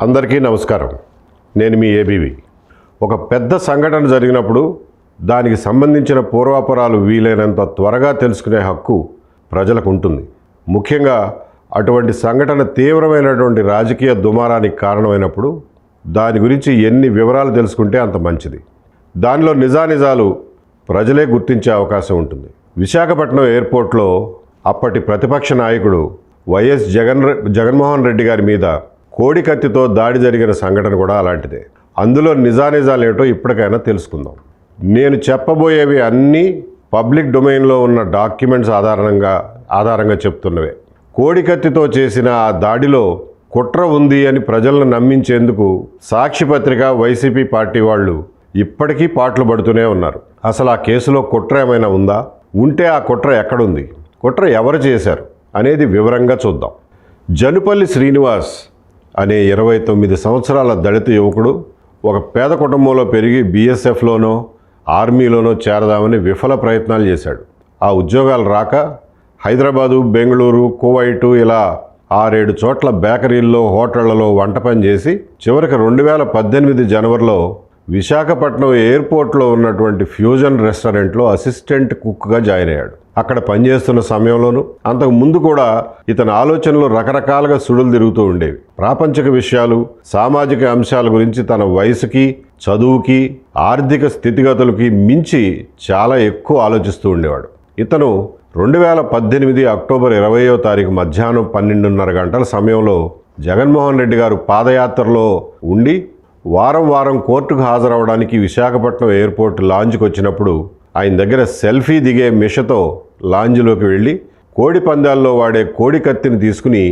అందరికీ నమస్కారం. నేను మీ ఏబీవి. ఒక పెద్ద సంఘటన జరిగినప్పుడు దానికి సంబంధించిన పూర్వాపరాలు వీలైనంత త్వరగా తెలుసుకునే హక్కు ప్రజలకు ఉంటుంది. ముఖ్యంగా అటువంటి సంఘటన తీవ్రమైనటువంటి రాజకీయ దుమారానికి కారణమైనప్పుడు దాని గురించి ఎన్ని వివరాలు తెలుసుకుంటే అంత మంచిది. దానిలో నిజానిజాలు ప్రజలే గుర్తించే అవకాశం ఉంటుంది. విశాఖపట్నం ఎయిర్పోర్ట్లో అప్పటి ప్రతిపక్ష నాయకుడు వైఎస్ జగన్మోహన్ రెడ్డి గారి మీద కోడి కత్తితో దాడి జరిగిన సంఘటన కూడా అలాంటిదే. అందులో నిజానిజాలు ఏమిటో ఇప్పటికైనా తెలుసుకుందాం. నేను చెప్పబోయేవి అన్నీ పబ్లిక్ డొమైన్లో ఉన్న డాక్యుమెంట్స్ ఆధారంగా చెప్తున్నవే. కోడి కత్తితో చేసిన ఆ దాడిలో కుట్ర ఉంది అని ప్రజలను నమ్మించేందుకు సాక్షి పత్రిక, వైసీపీ పార్టీ వాళ్ళు ఇప్పటికీ పాటలు పడుతూనే ఉన్నారు. అసలు ఆ కేసులో కుట్ర ఏమైనా ఉందా? ఉంటే ఆ కుట్ర ఎక్కడుంది? కుట్ర ఎవరు చేశారు అనేది వివరంగా చూద్దాం. జనుపల్లి శ్రీనివాస్ అనే 29 సంవత్సరాల దళిత యువకుడు ఒక పేద కుటుంబంలో పెరిగి బీఎస్ఎఫ్లోనో ఆర్మీలోనో చేరదామని విఫల ప్రయత్నాలు చేశాడు. ఆ ఉద్యోగాలు రాక హైదరాబాదు, బెంగళూరు, కువైటు ఇలా 6-7 చోట్ల బేకరీల్లో, హోటళ్లలో వంట పని చేసి చివరికి 2018 జనవరిలో విశాఖపట్నం ఎయిర్పోర్ట్లో ఉన్నటువంటి ఫ్యూజన్ రెస్టారెంట్లో అసిస్టెంట్ కుక్గా జాయిన్ అయ్యాడు. అక్కడ పనిచేస్తున్న సమయంలోనూ అంతకు ముందు కూడా ఇతని ఆలోచనలు రకరకాలుగా సుడులు తిరుగుతూ ఉండేవి. ప్రాపంచిక విషయాలు, సామాజిక అంశాల గురించి తన వయసుకి, చదువుకి, ఆర్థిక స్థితిగతులకి మించి చాలా ఎక్కువ ఆలోచిస్తూ ఉండేవాడు. ఇతను 2018 అక్టోబర్ 20వ తారీఖు మధ్యాహ్నం 12:30 గంటల సమయంలో జగన్మోహన్ రెడ్డి గారు పాదయాత్రలో ఉండి వారం కోర్టుకు హాజరవడానికి విశాఖపట్నం ఎయిర్పోర్ట్ లాంజ్కి వచ్చినప్పుడు ఆయన దగ్గర సెల్ఫీ దిగే మిషతో లాంజ్లోకి వెళ్ళి కోడి పందాల్లో వాడే కోడి కత్తిని తీసుకుని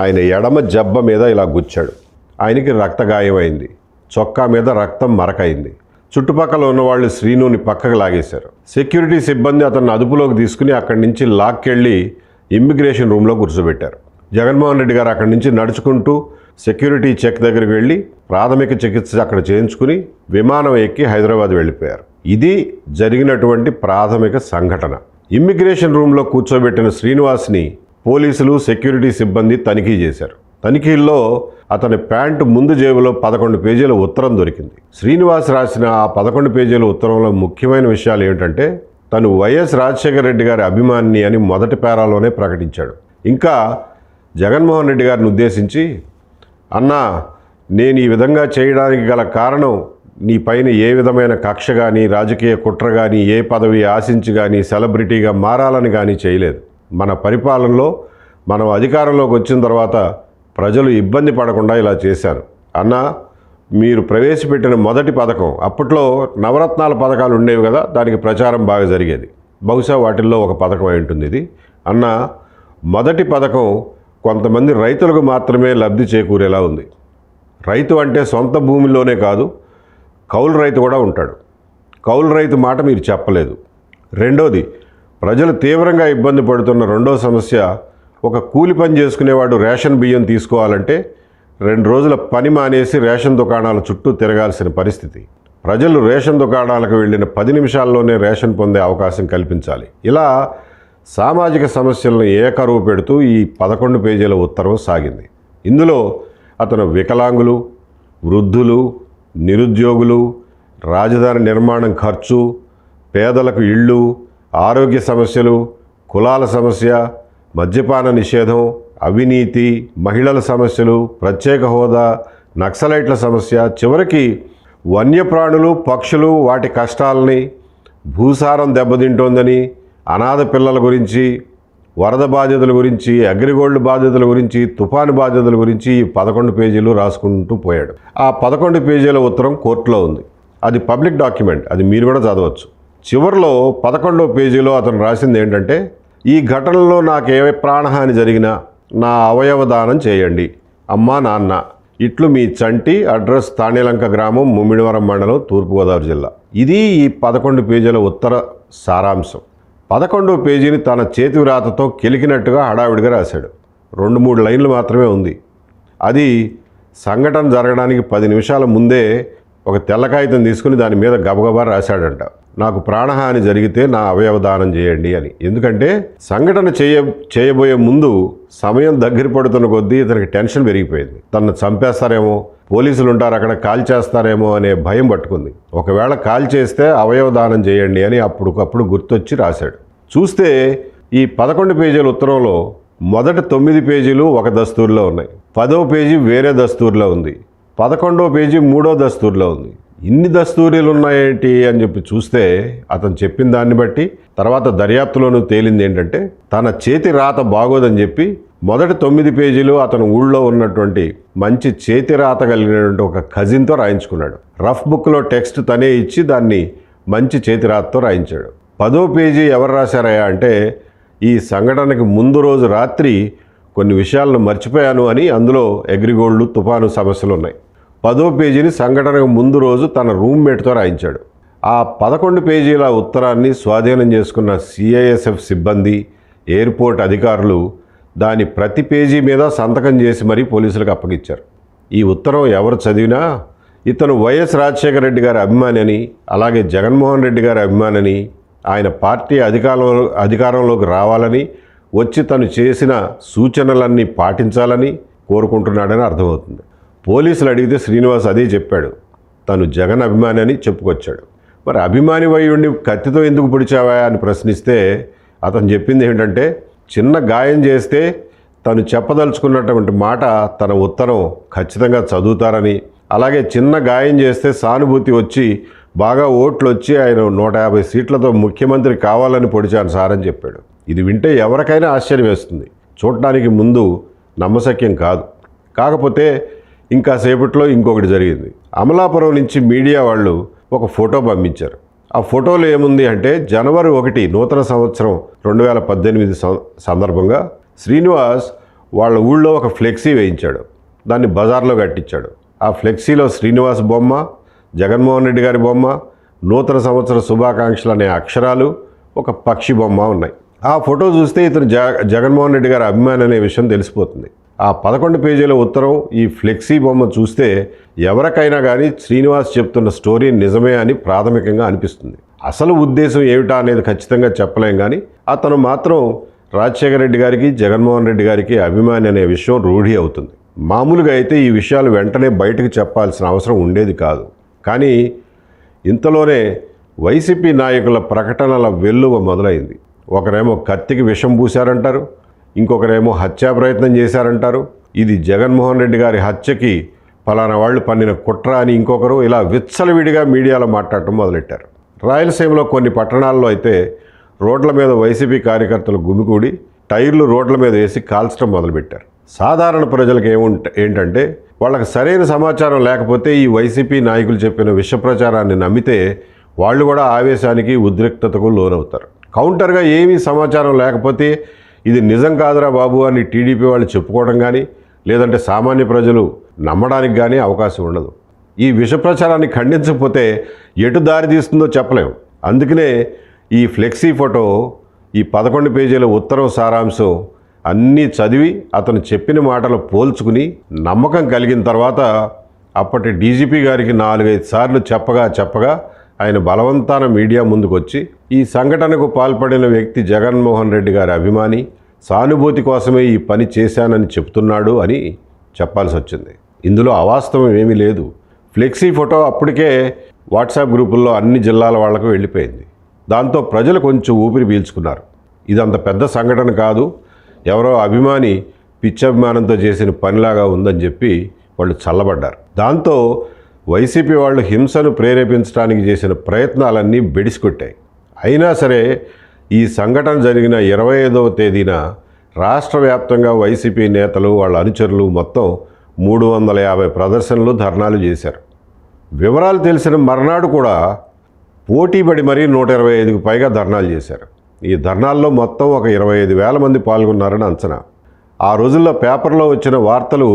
ఆయన ఎడమ జబ్బ మీద ఇలా గుచ్చాడు. ఆయనకి రక్తగాయమైంది. చొక్కా మీద రక్తం మరకైంది. చుట్టుపక్కల ఉన్నవాళ్ళు శ్రీనుని పక్కకు లాగేశారు. సెక్యూరిటీ సిబ్బంది అతన్ని అదుపులోకి తీసుకుని అక్కడి నుంచి లాక్కెళ్ళి ఇమ్మిగ్రేషన్ రూమ్లో కూర్చోబెట్టారు. జగన్మోహన్ రెడ్డి గారు అక్కడి నుంచి నడుచుకుంటూ సెక్యూరిటీ చెక్ దగ్గరికి వెళ్ళి ప్రాథమిక చికిత్స అక్కడ చేయించుకుని విమానం ఎక్కి హైదరాబాద్ వెళ్ళిపోయారు. ఇది జరిగినటువంటి ప్రాథమిక సంఘటన. ఇమ్మిగ్రేషన్ రూమ్లో కూర్చోబెట్టిన శ్రీనివాస్ని పోలీసులు, సెక్యూరిటీ సిబ్బంది తనిఖీ చేశారు. తనిఖీల్లో అతని ప్యాంటు ముందు జేబులో 11 పేజీల ఉత్తరం దొరికింది. శ్రీనివాస్ రాసిన ఆ 11 పేజీల ఉత్తరంలో ముఖ్యమైన విషయాలు ఏమిటంటే తను వైఎస్ రాజశేఖర రెడ్డి గారి అభిమాని అని మొదటి పేరాలోనే ప్రకటించాడు. ఇంకా జగన్మోహన్ రెడ్డి గారిని ఉద్దేశించి, అన్నా, నేను ఈ విధంగా చేయడానికి గల కారణం నీ పైన ఏ విధమైన కక్ష కానీ, రాజకీయ కుట్ర కానీ, ఏ పదవి ఆశించి కానీ, సెలబ్రిటీగా మారాలని కానీ చేయలేదు. మన పరిపాలనలో మనం అధికారంలోకి వచ్చిన తర్వాత ప్రజలు ఇబ్బంది పడకుండా ఇలా చేశాను. అన్నా, మీరు ప్రవేశపెట్టిన మొదటి పథకం, అప్పట్లో నవరత్నాల పథకాలు ఉండేవి కదా, దానికి ప్రచారం బాగా జరిగేది. బహుశా వాటిల్లో ఒక పథకం అయి ఉంటుంది ఇది. అన్నా, మొదటి పథకం కొంతమంది రైతులకు మాత్రమే లబ్ధి చేకూరేలా ఉంది. రైతు అంటే సొంత భూమిలోనే కాదు, కౌలు రైతు కూడా ఉంటాడు. కౌలు రైతు మాట మీరు చెప్పలేదు. రెండోది, ప్రజలు తీవ్రంగా ఇబ్బంది పడుతున్న రెండో సమస్య, ఒక కూలి పని చేసుకునేవాడు రేషన్ బియ్యం తీసుకోవాలంటే 2 రోజుల పని మానేసి రేషన్ దుకాణాల చుట్టూ తిరగాల్సిన పరిస్థితి. ప్రజలు రేషన్ దుకాణాలకు వెళ్ళిన 10 నిమిషాల్లోనే రేషన్ పొందే అవకాశం కల్పించాలి. ఇలా సామాజిక సమస్యలను ఏకరువు పెడుతూ ఈ 11 పేజీల ఉత్తర్వు సాగింది. ఇందులో అతను వికలాంగులు, వృద్ధులు, నిరుద్యోగులు, రాజధాని నిర్మాణం ఖర్చు, పేదలకు ఇళ్ళు, ఆరోగ్య సమస్యలు, కులాల సమస్య, మద్యపాన నిషేధం, అవినీతి, మహిళల సమస్యలు, ప్రత్యేక హోదా, నక్సలైట్ల సమస్య, చివరికి వన్యప్రాణులు, పక్షులు, వాటి కష్టాలని, భూసారం దెబ్బతింటోందని, అనాథ పిల్లల గురించి, వరద బాధ్యతల గురించి, అగ్రిగోల్డ్ బాధ్యతల గురించి, తుఫాను బాధ్యతల గురించి 11 పేజీలు రాసుకుంటూ పోయాడు. ఆ 11 పేజీల ఉత్తరం కోర్టులో ఉంది. అది పబ్లిక్ డాక్యుమెంట్, అది మీరు కూడా చదవచ్చు. చివరిలో 11వ పేజీలో అతను రాసింది ఏంటంటే, ఈ ఘటనలో నాకే ప్రాణహాని జరిగినా నా అవయవ దానం చేయండి. అమ్మా, నాన్న, ఇట్లు మీ చంటి, అడ్రస్ తాణేలంక గ్రామం, ముమ్మిడివరం మండలం, తూర్పుగోదావరి జిల్లా. ఇది ఈ 11 పేజీల ఉత్తర సారాంశం. 11వ పేజీని తన చేతి వ్రాతతో కెలికినట్టుగా హడావిడిగా రాశాడు. 2-3 లైన్లు మాత్రమే ఉంది. అది సంఘటన జరగడానికి 10 నిమిషాల ముందే ఒక తెల్ల కాగితం తీసుకుని దాని మీద గబగబా రాశాడంట. నాకు ప్రాణహాని జరిగితే నా అవయవ దానం చేయండి అని. ఎందుకంటే సంఘటన చేయబోయే ముందు సమయం దగ్గర పడుతున్న కొద్దీ ఇతనికి టెన్షన్ పెరిగిపోయింది. తనను చంపేస్తారేమో, పోలీసులు ఉంటారు అక్కడ, కాల్ చేస్తారేమో అనే భయం పట్టుకుంది. ఒకవేళ కాల్ చేస్తే అవయవ దానం చేయండి అని అప్పటికప్పుడు గుర్తొచ్చి రాశాడు. చూస్తే ఈ 11 పేజీల ఉత్తరంలో మొదటి 9 పేజీలు ఒక దస్తూరిలో ఉన్నాయి, 10వ పేజీ వేరే దస్తూరిలో ఉంది, 11వ పేజీ 3వ దస్తూరిలో ఉంది. ఇన్ని దస్తూరీలు ఉన్నాయేంటి అని చెప్పి చూస్తే అతను చెప్పిన దాన్ని బట్టి తర్వాత దర్యాప్తులోనూ తేలింది ఏంటంటే తన చేతి రాత బాగోదని చెప్పి మొదటి 9 పేజీలు అతను ఊళ్ళో ఉన్నటువంటి మంచి చేతి రాత కలిగినటువంటి ఒక కజిన్తో రాయించుకున్నాడు. రఫ్ బుక్లో టెక్స్ట్ తనే ఇచ్చి దాన్ని మంచి చేతి రాతతో రాయించాడు. 10వ పేజీ ఎవరు రాశారయ్యా అంటే ఈ సంఘటనకి ముందు రోజు రాత్రి కొన్ని విషయాలను మర్చిపోయాను అని అందులో అగ్రిగోల్డ్ తుఫాను సమస్యలు ఉన్నాయి. 10వ పేజీని సంఘటనకు ముందు రోజు తన రూమ్మేట్తో రాయించాడు. ఆ 11 పేజీల ఉత్తరాన్ని స్వాధీనం చేసుకున్న సిఐఎస్ఎఫ్ సిబ్బంది, ఎయిర్పోర్ట్ అధికారులు దాని ప్రతి పేజీ మీద సంతకం చేసి మరీ పోలీసులకు అప్పగించారు. ఈ ఉత్తరం ఎవరు చదివినా ఇతను వైఎస్ రాజశేఖర రెడ్డి గారి అభిమాని అని, అలాగే జగన్మోహన్ రెడ్డి గారి అభిమాని అని, ఆయన పార్టీ అధికారంలోకి రావాలని, వచ్చి తను చేసిన సూచనలన్నీ పాటించాలని కోరుకుంటున్నాడని అర్థమవుతుంది. పోలీసులు అడిగితే శ్రీనివాస్ అదే చెప్పాడు, తను జగన్ అభిమాని అని చెప్పుకొచ్చాడు. మరి అభిమాని వై ఉండి కత్తితో ఎందుకు పొడిచావా అని ప్రశ్నిస్తే అతను చెప్పింది ఏంటంటే చిన్న గాయం చేస్తే తను చెప్పదలుచుకున్నటువంటి మాట తన ఉత్తరం ఖచ్చితంగా చదువుతారని, అలాగే చిన్న గాయం చేస్తే సానుభూతి వచ్చి బాగా ఓట్లు వచ్చి ఆయన 150 సీట్లతో ముఖ్యమంత్రి కావాలని పొడిచాను సార్ అని చెప్పాడు. ఇది వింటే ఎవరికైనా ఆశ్చర్యం వేస్తుంది, చూడటానికి ముందు నమ్మశక్యం కాదు. కాకపోతే ఇంకా సేపట్లో ఇంకొకటి జరిగింది. అమలాపురం నుంచి మీడియా వాళ్ళు ఒక ఫోటో పంపించారు. ఆ ఫోటోలో ఏముంది అంటే జనవరి 1 నూతన సంవత్సరం 2018 సందర్భంగా శ్రీనివాస్ వాళ్ళ ఊళ్ళో ఒక ఫ్లెక్సీ వేయించాడు. దాన్ని బజార్లో కట్టించాడు. ఆ ఫ్లెక్సీలో శ్రీనివాస్ బొమ్మ, జగన్మోహన్ రెడ్డి గారి బొమ్మ, నూతన సంవత్సర శుభాకాంక్షలు అనే అక్షరాలు, ఒక పక్షి బొమ్మ ఉన్నాయి. ఆ ఫోటో చూస్తే ఇతను జగన్మోహన్ రెడ్డి గారి అభిమాని అనే విషయం తెలిసిపోతుంది. ఆ 11 పేజీల ఉత్తరం, ఈ ఫ్లెక్సీ బొమ్మ చూస్తే ఎవరికైనా కానీ శ్రీనివాస్ చెప్తున్న స్టోరీ నిజమే అని ప్రాథమికంగా అనిపిస్తుంది. అసలు ఉద్దేశం ఏమిటా అనేది ఖచ్చితంగా చెప్పలేం, కానీ అతను మాత్రం రాజశేఖర రెడ్డి గారికి, జగన్మోహన్ రెడ్డి గారికి అభిమాని అనే విషయం రూఢి అవుతుంది. మామూలుగా అయితే ఈ విషయాలు వెంటనే బయటకు చెప్పాల్సిన అవసరం ఉండేది కాదు. కానీ ఇంతలోనే వైసీపీ నాయకుల ప్రకటనల వెల్లువ మొదలైంది. ఒకరేమో కత్తికి విషం పూశారంటారు, ఇంకొకరేమో హత్యా ప్రయత్నం చేశారంటారు, ఇది జగన్మోహన్ రెడ్డి గారి హత్యకి ఫలానా వాళ్ళు పన్నిన కుట్ర అని ఇంకొకరు, ఇలా విచ్చలవిడిగా మీడియాలో మాట్లాడటం మొదలెట్టారు. రాయలసీమలో కొన్ని పట్టణాల్లో అయితే రోడ్ల మీద వైసీపీ కార్యకర్తలు గుమికూడి టైర్లు రోడ్ల మీద వేసి కాల్చడం మొదలుపెట్టారు. సాధారణ ప్రజలకు ఏంటంటే వాళ్ళకి సరైన సమాచారం లేకపోతే ఈ వైసీపీ నాయకులు చెప్పిన విష ప్రచారాన్ని నమ్మితే వాళ్ళు కూడా ఆవేశానికి, ఉద్రిక్తతకు లోనవుతారు. కౌంటర్గా ఏమీ సమాచారం లేకపోతే ఇది నిజం కాదురా బాబు అని టీడీపీ వాళ్ళు చెప్పుకోవడం కానీ, లేదంటే సామాన్య ప్రజలు నమ్మడానికి కానీ అవకాశం ఉండదు. ఈ విష ప్రచారాన్ని ఖండించకపోతే ఎటు దారి తీస్తుందో చెప్పలేము. అందుకనే ఈ ఫ్లెక్సీ ఫోటో, ఈ 11 పేజీల ఉత్తరం సారాంశం అన్నీ చదివి అతను చెప్పిన మాటలు పోల్చుకుని నమ్మకం కలిగిన తర్వాత అప్పటి డీజీపీ గారికి 4-5 సార్లు చెప్పగా ఆయన బలవంతాన మీడియా ముందుకు వచ్చి ఈ సంఘటనకు పాల్పడిన వ్యక్తి జగన్మోహన్ రెడ్డి గారి అభిమాని, సానుభూతి కోసమే ఈ పని చేశానని చెప్తున్నాడు అని చెప్పాల్సి వచ్చింది. ఇందులో అవాస్తవం ఏమీ లేదు. ఫ్లెక్సీ ఫోటో అప్పటికే వాట్సాప్ గ్రూపుల్లో అన్ని జిల్లాల వాళ్లకు వెళ్ళిపోయింది. దాంతో ప్రజలు కొంచెం ఊపిరి పీల్చుకున్నారు. ఇదంత పెద్ద సంఘటన కాదు, ఎవరో అభిమాని పిచ్చభిమానంతో చేసిన పనిలాగా ఉందని చెప్పి వాళ్ళు చల్లబడ్డారు. దాంతో వైసీపీ వాళ్ళు హింసను ప్రేరేపించడానికి చేసిన ప్రయత్నాలన్నీ బెడిసికొట్టాయి. అయినా సరే ఈ సంఘటన జరిగిన 25వ తేదీన రాష్ట్ర వ్యాప్తంగా వైసీపీ నేతలు, వాళ్ళ అనుచరులు మొత్తం 350 ప్రదర్శనలు, ధర్నాలు చేశారు. వివరాలు తెలిసిన మర్నాడు కూడా పోటీపడి మరీ 125కు పైగా ధర్నాలు చేశారు. ఈ ధర్నాల్లో మొత్తం ఒక 25,000 మంది పాల్గొన్నారని అంచనా. ఆ రోజుల్లో పేపర్లో వచ్చిన వార్తలు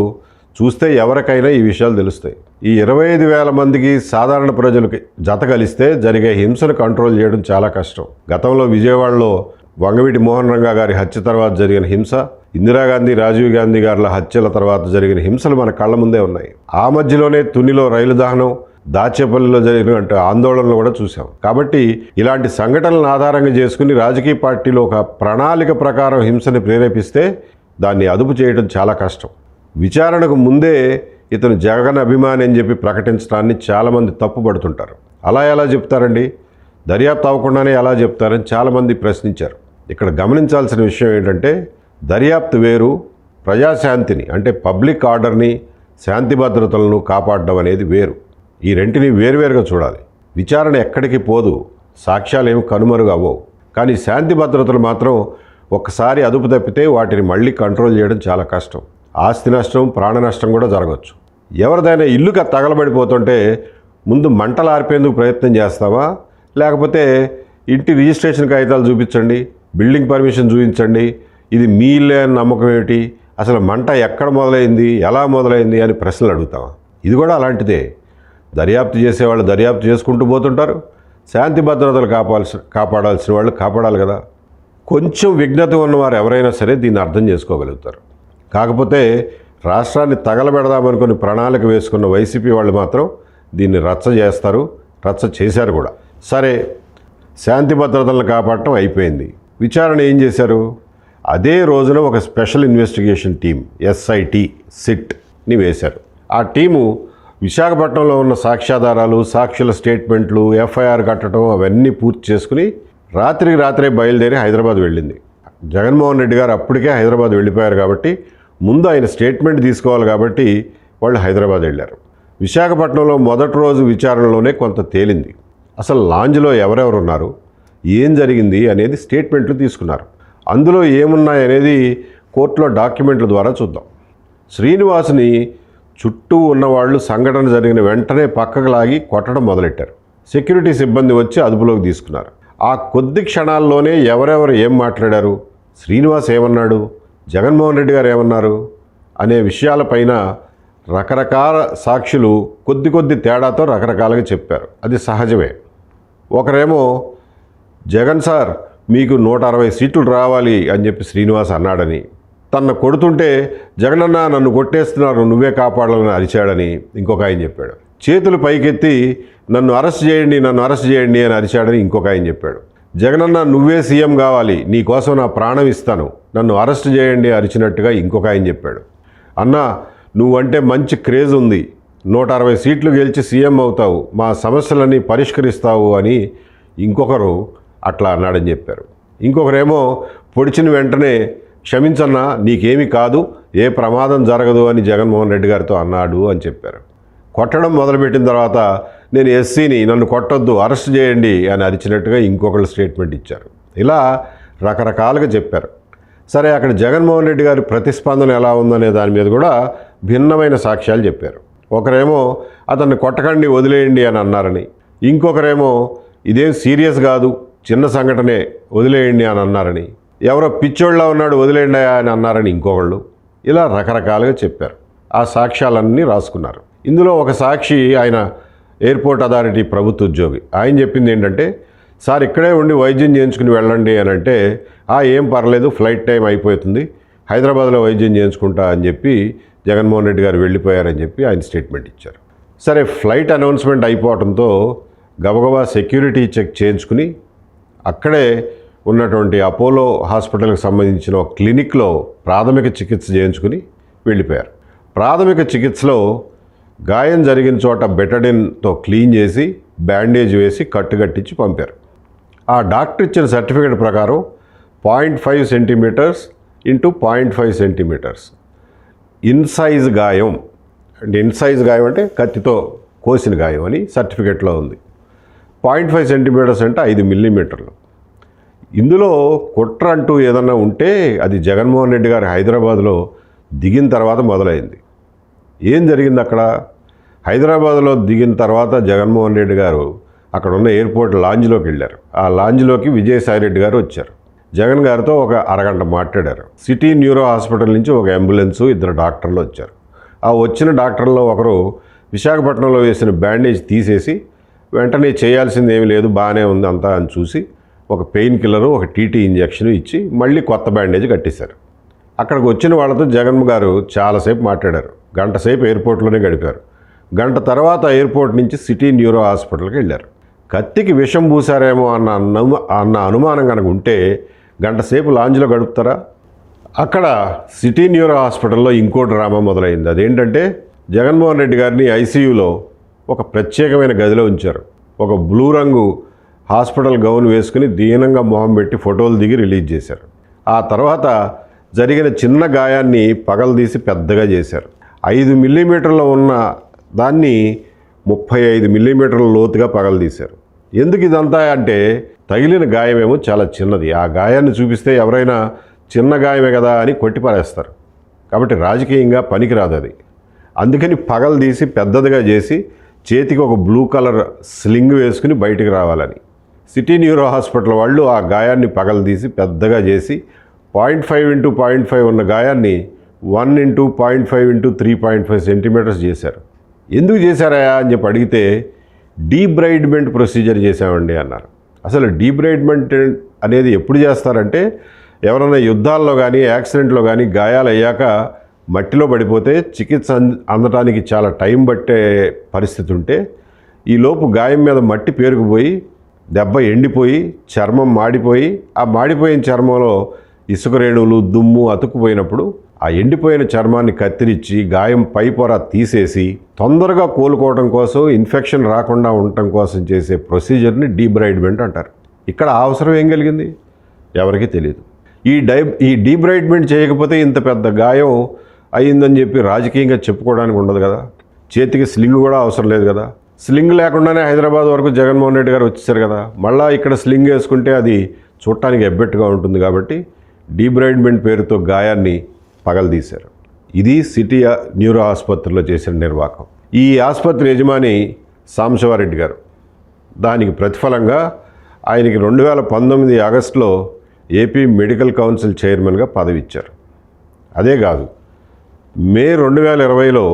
చూస్తే ఎవరికైనా ఈ విషయాలు తెలుస్తాయి. ఈ 25,000 మందికి సాధారణ ప్రజలకి జత కలిస్తే జరిగే హింసను కంట్రోల్ చేయడం చాలా కష్టం. గతంలో విజయవాడలో వంగవీటి మోహన్ రంగా గారి హత్య తర్వాత జరిగిన హింస, ఇందిరాగాంధీ, రాజీవ్ గాంధీ గారుల హత్యల తర్వాత జరిగిన హింసలు మన కళ్ళ ముందే ఉన్నాయి. ఆ మధ్యలోనే తునిలో రైలు దహనం, దాచేపల్లిలో జరిగిన ఆందోళనలు కూడా చూసాం. కాబట్టి ఇలాంటి సంఘటనలను ఆధారంగా చేసుకుని రాజకీయ పార్టీలు ఒక ప్రణాళిక ప్రకారం హింసని ప్రేరేపిస్తే దాన్ని అదుపు చేయడం చాలా కష్టం. విచారణకు ముందే ఇతను జగన్ అభిమాని అని చెప్పి ప్రకటించడాన్ని చాలామంది తప్పుపడుతుంటారు. అలా ఎలా చెప్తారండి, దర్యాప్తు అవ్వకుండానే ఎలా చెప్తారని చాలామంది ప్రశ్నించారు. ఇక్కడ గమనించాల్సిన విషయం ఏంటంటే, దర్యాప్తు వేరు, ప్రజాశాంతిని అంటే పబ్లిక్ ఆర్డర్ని, శాంతి భద్రతలను కాపాడడం అనేది వేరు. ఈ రెంటిని వేరువేరుగా చూడాలి. విచారణ ఎక్కడికి పోదు, సాక్ష్యాలు ఏమి కనుమరుగు అవ్వవు. కానీ శాంతి భద్రతలు మాత్రం ఒక్కసారి అదుపు తప్పితే వాటిని మళ్ళీ కంట్రోల్ చేయడం చాలా కష్టం. ఆస్తి నష్టం, ప్రాణ నష్టం కూడా జరగవచ్చు. ఎవరిదైనా ఇల్లుగా తగలబడిపోతుంటే ముందు మంటలు ఆర్పేందుకు ప్రయత్నం చేస్తావా, లేకపోతే ఇంటి రిజిస్ట్రేషన్ కాగితాలు చూపించండి, బిల్డింగ్ పర్మిషన్ చూపించండి, ఇది మీ ఇల్లే అని నమ్మకం ఏమిటి, అసలు మంట ఎక్కడ మొదలైంది, ఎలా మొదలైంది అని ప్రశ్నలు అడుగుతావా? ఇది కూడా అలాంటిదే. దర్యాప్తు చేసేవాళ్ళు దర్యాప్తు చేసుకుంటూ పోతుంటారు, శాంతి భద్రతలు కాపాడాల్సిన వాళ్ళు కాపాడాలి కదా. కొంచెం విఘ్నత ఉన్నవారు ఎవరైనా సరే దీన్ని అర్థం చేసుకోగలుగుతారు. కాకపోతే రాష్ట్రాన్ని తగలబెడదామనుకుని ప్రణాళిక వేసుకున్న వైసీపీ వాళ్ళు మాత్రం దీన్ని రచ్చ చేస్తారు, రచ్చ చేశారు కూడా. సరే, శాంతి భద్రతలను కాపాడటం అయిపోయింది. విచారణ ఏం చేశారు? అదే రోజున ఒక స్పెషల్ ఇన్వెస్టిగేషన్ టీం SIT సిట్ని వేశారు. ఆ టీము విశాఖపట్నంలో ఉన్న సాక్ష్యాధారాలు, సాక్షుల స్టేట్మెంట్లు, FIR కట్టడం అవన్నీ పూర్తి చేసుకుని రాత్రికి రాత్రే బయలుదేరి హైదరాబాద్ వెళ్ళింది. జగన్మోహన్ రెడ్డి గారు అప్పటికే హైదరాబాద్ వెళ్ళిపోయారు కాబట్టి ముందు ఆయన స్టేట్మెంట్ తీసుకోవాలి కాబట్టి వాళ్ళు హైదరాబాద్ వెళ్ళారు. విశాఖపట్నంలో మొదటి రోజు విచారణలోనే కొంత తేలింది. అసలు లాంజ్లో ఎవరెవరు ఉన్నారు, ఏం జరిగింది అనేది స్టేట్మెంట్లు తీసుకున్నారు. అందులో ఏమున్నాయనేది కోర్టులో డాక్యుమెంట్ల ద్వారా చూద్దాం. శ్రీనివాస్ని చుట్టూ ఉన్నవాళ్ళు సంఘటన జరిగిన వెంటనే పక్కకు లాగి కొట్టడం మొదలెట్టారు. సెక్యూరిటీ సిబ్బంది వచ్చి అదుపులోకి తీసుకున్నారు. ఆ కొద్ది క్షణాల్లోనే ఎవరెవరు ఏం మాట్లాడారు, శ్రీనివాస్ ఏమన్నాడు, జగన్మోహన్ రెడ్డి గారు ఏమన్నారు అనే విషయాలపైన రకరకాల సాక్షులు కొద్ది తేడాతో రకరకాలుగా చెప్పారు. అది సహజమే. ఒకరేమో జగన్ సార్ మీకు 160 సీట్లు రావాలి అని చెప్పి శ్రీనివాస్ అన్నాడని, తన్ను కొడుతుంటే జగనన్న నన్ను కొట్టేస్తున్నారు నువ్వే కాపాడాలని అరిచాడని ఇంకొక ఆయన చెప్పాడు. చేతులు పైకెత్తి నన్ను అరెస్ట్ చేయండి అని అరిచాడని ఇంకొక ఆయన చెప్పాడు. జగనన్న నువ్వే సీఎం కావాలి, నీ కోసం నా ప్రాణం ఇస్తాను, నన్ను అరెస్ట్ చేయండి అరిచినట్టుగా ఇంకొక ఆయన చెప్పాడు. అన్నా నువ్వంటే మంచి క్రేజ్ ఉంది, 160 సీట్లు గెలిచి సీఎం అవుతావు, మా సమస్యలన్నీ పరిష్కరిస్తావు అని ఇంకొకరు అట్లా అన్నాడని చెప్పారు. ఇంకొకరేమో పొడిచిన వెంటనే క్షమించన్నా నీకేమీ కాదు, ఏ ప్రమాదం జరగదు అని జగన్మోహన్ రెడ్డి గారితో అన్నాడు అని చెప్పారు. కొట్టడం మొదలుపెట్టిన తర్వాత నేను SCని, నన్ను కొట్టొద్దు, అరెస్ట్ చేయండి అని అరిచినట్టుగా ఇంకొకళ్ళు స్టేట్మెంట్ ఇచ్చారు. ఇలా రకరకాలుగా చెప్పారు. సరే, అక్కడ జగన్మోహన్ రెడ్డి గారి ప్రతిస్పందన ఎలా ఉందనే దాని మీద కూడా భిన్నమైన సాక్ష్యాలు చెప్పారు. ఒకరేమో అతన్ని కొట్టకండి వదిలేయండి అని అన్నారని, ఇంకొకరేమో ఇదేం సీరియస్ కాదు, చిన్న సంఘటనే వదిలేయండి అని అన్నారని, ఎవరో పిచ్చోళ్ళ ఉన్నాడు వదిలేయండి అని అన్నారని ఇంకొకళ్ళు. ఇలా రకరకాలుగా చెప్పారు. ఆ సాక్ష్యాలన్నీ రాసుకున్నారు. ఇందులో ఒక సాక్షి ఆయన ఎయిర్పోర్ట్ అథారిటీ ప్రభుత్వ ఉద్యోగి. ఆయన చెప్పింది ఏంటంటే, సార్ ఇక్కడే ఉండి వైద్యం చేయించుకుని వెళ్ళండి అని అంటే, ఏం పర్లేదు ఫ్లైట్ టైం అయిపోతుంది, హైదరాబాద్లో వైద్యం చేయించుకుంటా అని చెప్పి జగన్మోహన్ రెడ్డి గారు వెళ్ళిపోయారని చెప్పి ఆయన స్టేట్మెంట్ ఇచ్చారు. సరే, ఫ్లైట్ అనౌన్స్మెంట్ అయిపోవడంతో గబగబా సెక్యూరిటీ చెక్ చేయించుకుని అక్కడే ఉన్నటువంటి అపోలో హాస్పిటల్కి సంబంధించిన ఒక క్లినిక్లో ప్రాథమిక చికిత్స చేయించుకుని వెళ్ళిపోయారు. ప్రాథమిక చికిత్సలో గాయం జరిగిన చోట బెటడిన్తో క్లీన్ చేసి బ్యాండేజ్ వేసి కట్టుకట్టించి పంపారు. ఆ డాక్టర్ ఇచ్చిన సర్టిఫికేట్ ప్రకారం 0.5 సెంటీమీటర్స్ ఇంటూ 0.5 సెంటీమీటర్స్ ఇన్సైజ్ గాయం. అంటే ఇన్సైజ్ గాయం అంటే కత్తితో కోసిన గాయం అని సర్టిఫికేట్లో ఉంది. 0.5 సెంటీమీటర్స్ అంటే 5 మిల్లీమీటర్లు. ఇందులో కుట్ర అంటూ ఏదన్నా ఉంటే అది జగన్మోహన్ రెడ్డి గారు హైదరాబాద్లో దిగిన తర్వాత మొదలైంది. ఏం జరిగింది అక్కడ? హైదరాబాద్లో దిగిన తర్వాత జగన్మోహన్ రెడ్డి గారు అక్కడ ఉన్న ఎయిర్పోర్ట్ లాంజ్లోకి వెళ్ళారు. ఆ లాంజ్లోకి విజయసాయి రెడ్డి గారు వచ్చారు. జగన్ గారితో ఒక అరగంట మాట్లాడారు. సిటీ న్యూరో హాస్పిటల్ నుంచి ఒక అంబులెన్సు, 2 డాక్టర్లు వచ్చారు. ఆ వచ్చిన డాక్టర్లో ఒకరు విశాఖపట్నంలో వేసిన బ్యాండేజ్ తీసేసి వెంటనే చేయాల్సింది ఏమీ లేదు, బాగానే ఉంది అంతా అని చూసి ఒక పెయిన్ కిల్లరు, ఒక TT ఇంజెక్షన్ ఇచ్చి మళ్ళీ కొత్త బ్యాండేజ్ కట్టేశారు. అక్కడికి వచ్చిన వాళ్ళతో జగన్ గారు చాలాసేపు మాట్లాడారు. గంట సేపు ఎయిర్పోర్ట్లోనే గడిపారు. గంట తర్వాత ఎయిర్పోర్ట్ నుంచి సిటీ న్యూరో హాస్పిటల్కి వెళ్ళారు. కత్తికి విషం పూసారేమో అన్న అనుమానం కనుక ఉంటే గంట సేపు లాంజ్లో గడుపుతారా? అక్కడ సిటీ న్యూరో హాస్పిటల్లో ఇంకో డ్రామా మొదలైంది. అదేంటంటే జగన్మోహన్ రెడ్డి గారిని ఐసీయూలో ఒక ప్రత్యేకమైన గదిలో ఉంచారు. ఒక బ్లూ రంగు హాస్పిటల్ గౌన్ వేసుకుని దీనంగా మొహం పెట్టి ఫోటోలు దిగి రిలీజ్ చేశారు. ఆ తర్వాత జరిగిన చిన్న గాయాన్ని పగలదీసి పెద్దగా చేశారు. 5 మిల్లీమీటర్ల ఉన్న దాన్ని 35 మిల్లీమీటర్ల లోతుగా పగలదీశారు. ఎందుకు ఇదంతా అంటే తగిలిన గాయమేమో చాలా చిన్నది. ఆ గాయాన్ని చూపిస్తే ఎవరైనా చిన్న గాయమే కదా అని కొట్టిపారేస్తారు. కాబట్టి రాజకీయంగా పనికిరాదు అది. అందుకని పగలదీసి పెద్దదిగా చేసి చేతికి ఒక బ్లూ కలర్ స్లింగ్ వేసుకుని బయటికి రావాలని సిటీ న్యూరో హాస్పిటల్ వాళ్ళు ఆ గాయాన్ని పగలదీసి పెద్దగా చేసి 0.5 x 0.5 ఉన్న గాయాన్ని 1 x 0.5 x 3.5 సెంటీమీటర్స్ చేశారు. ఎందుకు చేశారా అని చెప్పి అడిగితే డీబ్రైడ్మెంట్ ప్రొసీజర్ చేశామండి అన్నారు. అసలు డీబ్రైడ్మెంట్ అనేది ఎప్పుడు చేస్తారంటే ఎవరైనా యుద్ధాల్లో కానీ యాక్సిడెంట్లో కానీ గాయాలు అయ్యాక మట్టిలో పడిపోతే చికిత్స అందటానికి చాలా టైం పట్టే పరిస్థితి ఉంటే ఈలోపు గాయం మీద మట్టి పేరుకుపోయి దెబ్బ ఎండిపోయి చర్మం మాడిపోయి ఆ మాడిపోయిన చర్మంలో ఇసుక రేణువులు దుమ్ము అతుక్కుపోయినప్పుడు ఆ ఎండిపోయిన చర్మాన్ని కత్తిరించి గాయం పై పొర తీసేసి తొందరగా కోలుకోవడం కోసం ఇన్ఫెక్షన్ రాకుండా ఉండటం కోసం చేసే ప్రొసీజర్ని డీబ్రైడ్మెంట్ అంటారు. ఇక్కడ అవసరం ఏం కలిగింది ఎవరికీ తెలియదు. ఈ డీబ్రైడ్మెంట్ చేయకపోతే ఇంత పెద్ద గాయం అయ్యిందని చెప్పి రాజకీయంగా చెప్పుకోవడానికి ఉండదు కదా. చేతికి స్లింగ్ కూడా అవసరం లేదు కదా. స్లింగ్ లేకుండానే హైదరాబాద్ వరకు జగన్మోహన్ రెడ్డి గారు వచ్చేసారు కదా. మళ్ళీ ఇక్కడ స్లింగ్ వేసుకుంటే అది చూడటానికి ఎబ్బెట్టుగా ఉంటుంది కాబట్టి డీబ్రైడ్మెంట్ పేరుతో గాయాన్ని పగలదీశారు. ఇది సిటీ న్యూరో ఆసుపత్రిలో చేసిన నిర్వాకం. ఈ ఆసుపత్రి యజమాని సాంబశివారెడ్డి గారు. దానికి ప్రతిఫలంగా ఆయనకి 2019 ఆగస్టులో ఏపీ మెడికల్ కౌన్సిల్ చైర్మన్గా పదవి ఇచ్చారు. అదే కాదు, మే 2020లో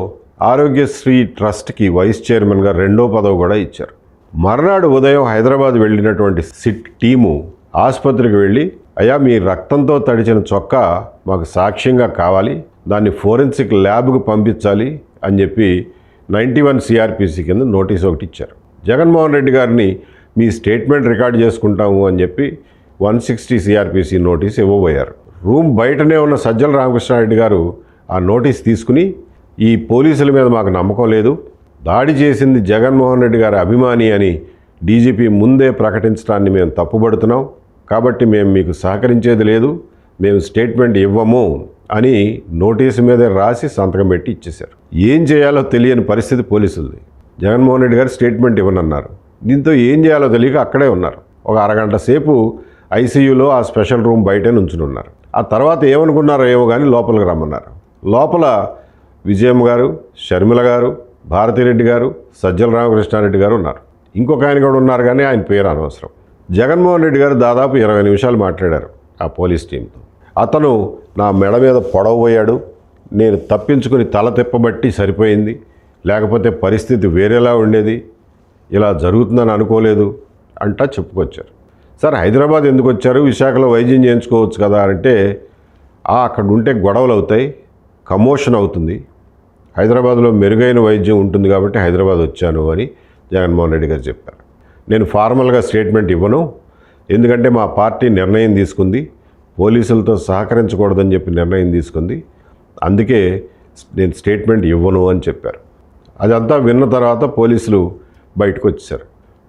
ఆరోగ్యశ్రీ ట్రస్ట్కి వైస్ చైర్మన్గా 2వ పదవి కూడా ఇచ్చారు. మర్నాడు ఉదయం హైదరాబాద్ వెళ్ళినటువంటి సిట్ టీము ఆసుపత్రికి వెళ్ళి, అయ్యా మీ రక్తంతో తడిచిన చొక్కా మాకు సాక్ష్యంగా కావాలి, దాన్ని ఫోరెన్సిక్ ల్యాబ్కు పంపించాలి అని చెప్పి 91 CRPC కింద నోటీస్ ఒకటి ఇచ్చారు. జగన్మోహన్ రెడ్డి గారిని మీ స్టేట్మెంట్ రికార్డ్ చేసుకుంటాము అని చెప్పి 160 CRPC నోటీస్ ఇవ్వబోయారు. రూమ్ బయటనే ఉన్న సజ్జల రామకృష్ణారెడ్డి గారు ఆ నోటీస్ తీసుకుని, ఈ పోలీసుల మీద మాకు నమ్మకం లేదు, దాడి చేసింది జగన్మోహన్ రెడ్డి గారి అభిమాని అని డీజీపీ ముందే ప్రకటించడాన్ని మేము తప్పుపడుతున్నాం, కాబట్టి మేము మీకు సహకరించేది లేదు, మేము స్టేట్మెంట్ ఇవ్వము అని నోటీసు మీదే రాసి సంతకం పెట్టి ఇచ్చేశారు. ఏం చేయాలో తెలియని పరిస్థితి పోలీసులది. జగన్మోహన్ రెడ్డి గారు స్టేట్మెంట్ ఇవ్వనన్నారు. దీంతో ఏం చేయాలో తెలియక అక్కడే ఉన్నారు. ఒక అరగంట సేపు ఐసీయూలో ఆ స్పెషల్ రూమ్ బయటే నుంచుని ఉన్నారు. ఆ తర్వాత ఏమనుకున్నారో ఏమో కానీ లోపలికి రమ్మన్నారు. లోపల విజయమ్మ గారు, షర్మిల గారు, భారతిరెడ్డి గారు, సజ్జల రామకృష్ణారెడ్డి గారు ఉన్నారు. ఇంకొక ఆయన కూడా ఉన్నారు కానీ ఆయన పేరు అనవసరం. జగన్మోహన్ రెడ్డి గారు దాదాపు 20 నిమిషాలు మాట్లాడారు ఆ పోలీస్ టీంతో. అతను నా మెడ మీద పొడవబోయాడు, నేను తప్పించుకుని తల తిప్పబట్టి సరిపోయింది, లేకపోతే పరిస్థితి వేరేలా ఉండేది, ఇలా జరుగుతుందని అనుకోలేదు అంటా చెప్పుకొచ్చారు. సార్ హైదరాబాద్ ఎందుకు వచ్చారు, విశాఖలో వైద్యం చేయించుకోవచ్చు కదా అంటే, అక్కడ ఉంటే గొడవలు అవుతాయి, కమోషన్ అవుతుంది, హైదరాబాద్లో మెరుగైన వైద్యం ఉంటుంది కాబట్టి హైదరాబాద్ వచ్చాను అని జగన్మోహన్ రెడ్డి గారు చెప్పారు. నేను ఫార్మల్గా స్టేట్మెంట్ ఇవ్వను, ఎందుకంటే మా పార్టీ నిర్ణయం తీసుకుంది, పోలీసులతో సహకరించకూడదని చెప్పి నిర్ణయం తీసుకుంది, అందుకే నేను స్టేట్మెంట్ ఇవ్వను అని చెప్పారు. అదంతా విన్న తర్వాత పోలీసులు బయటకు వచ్చేసారు.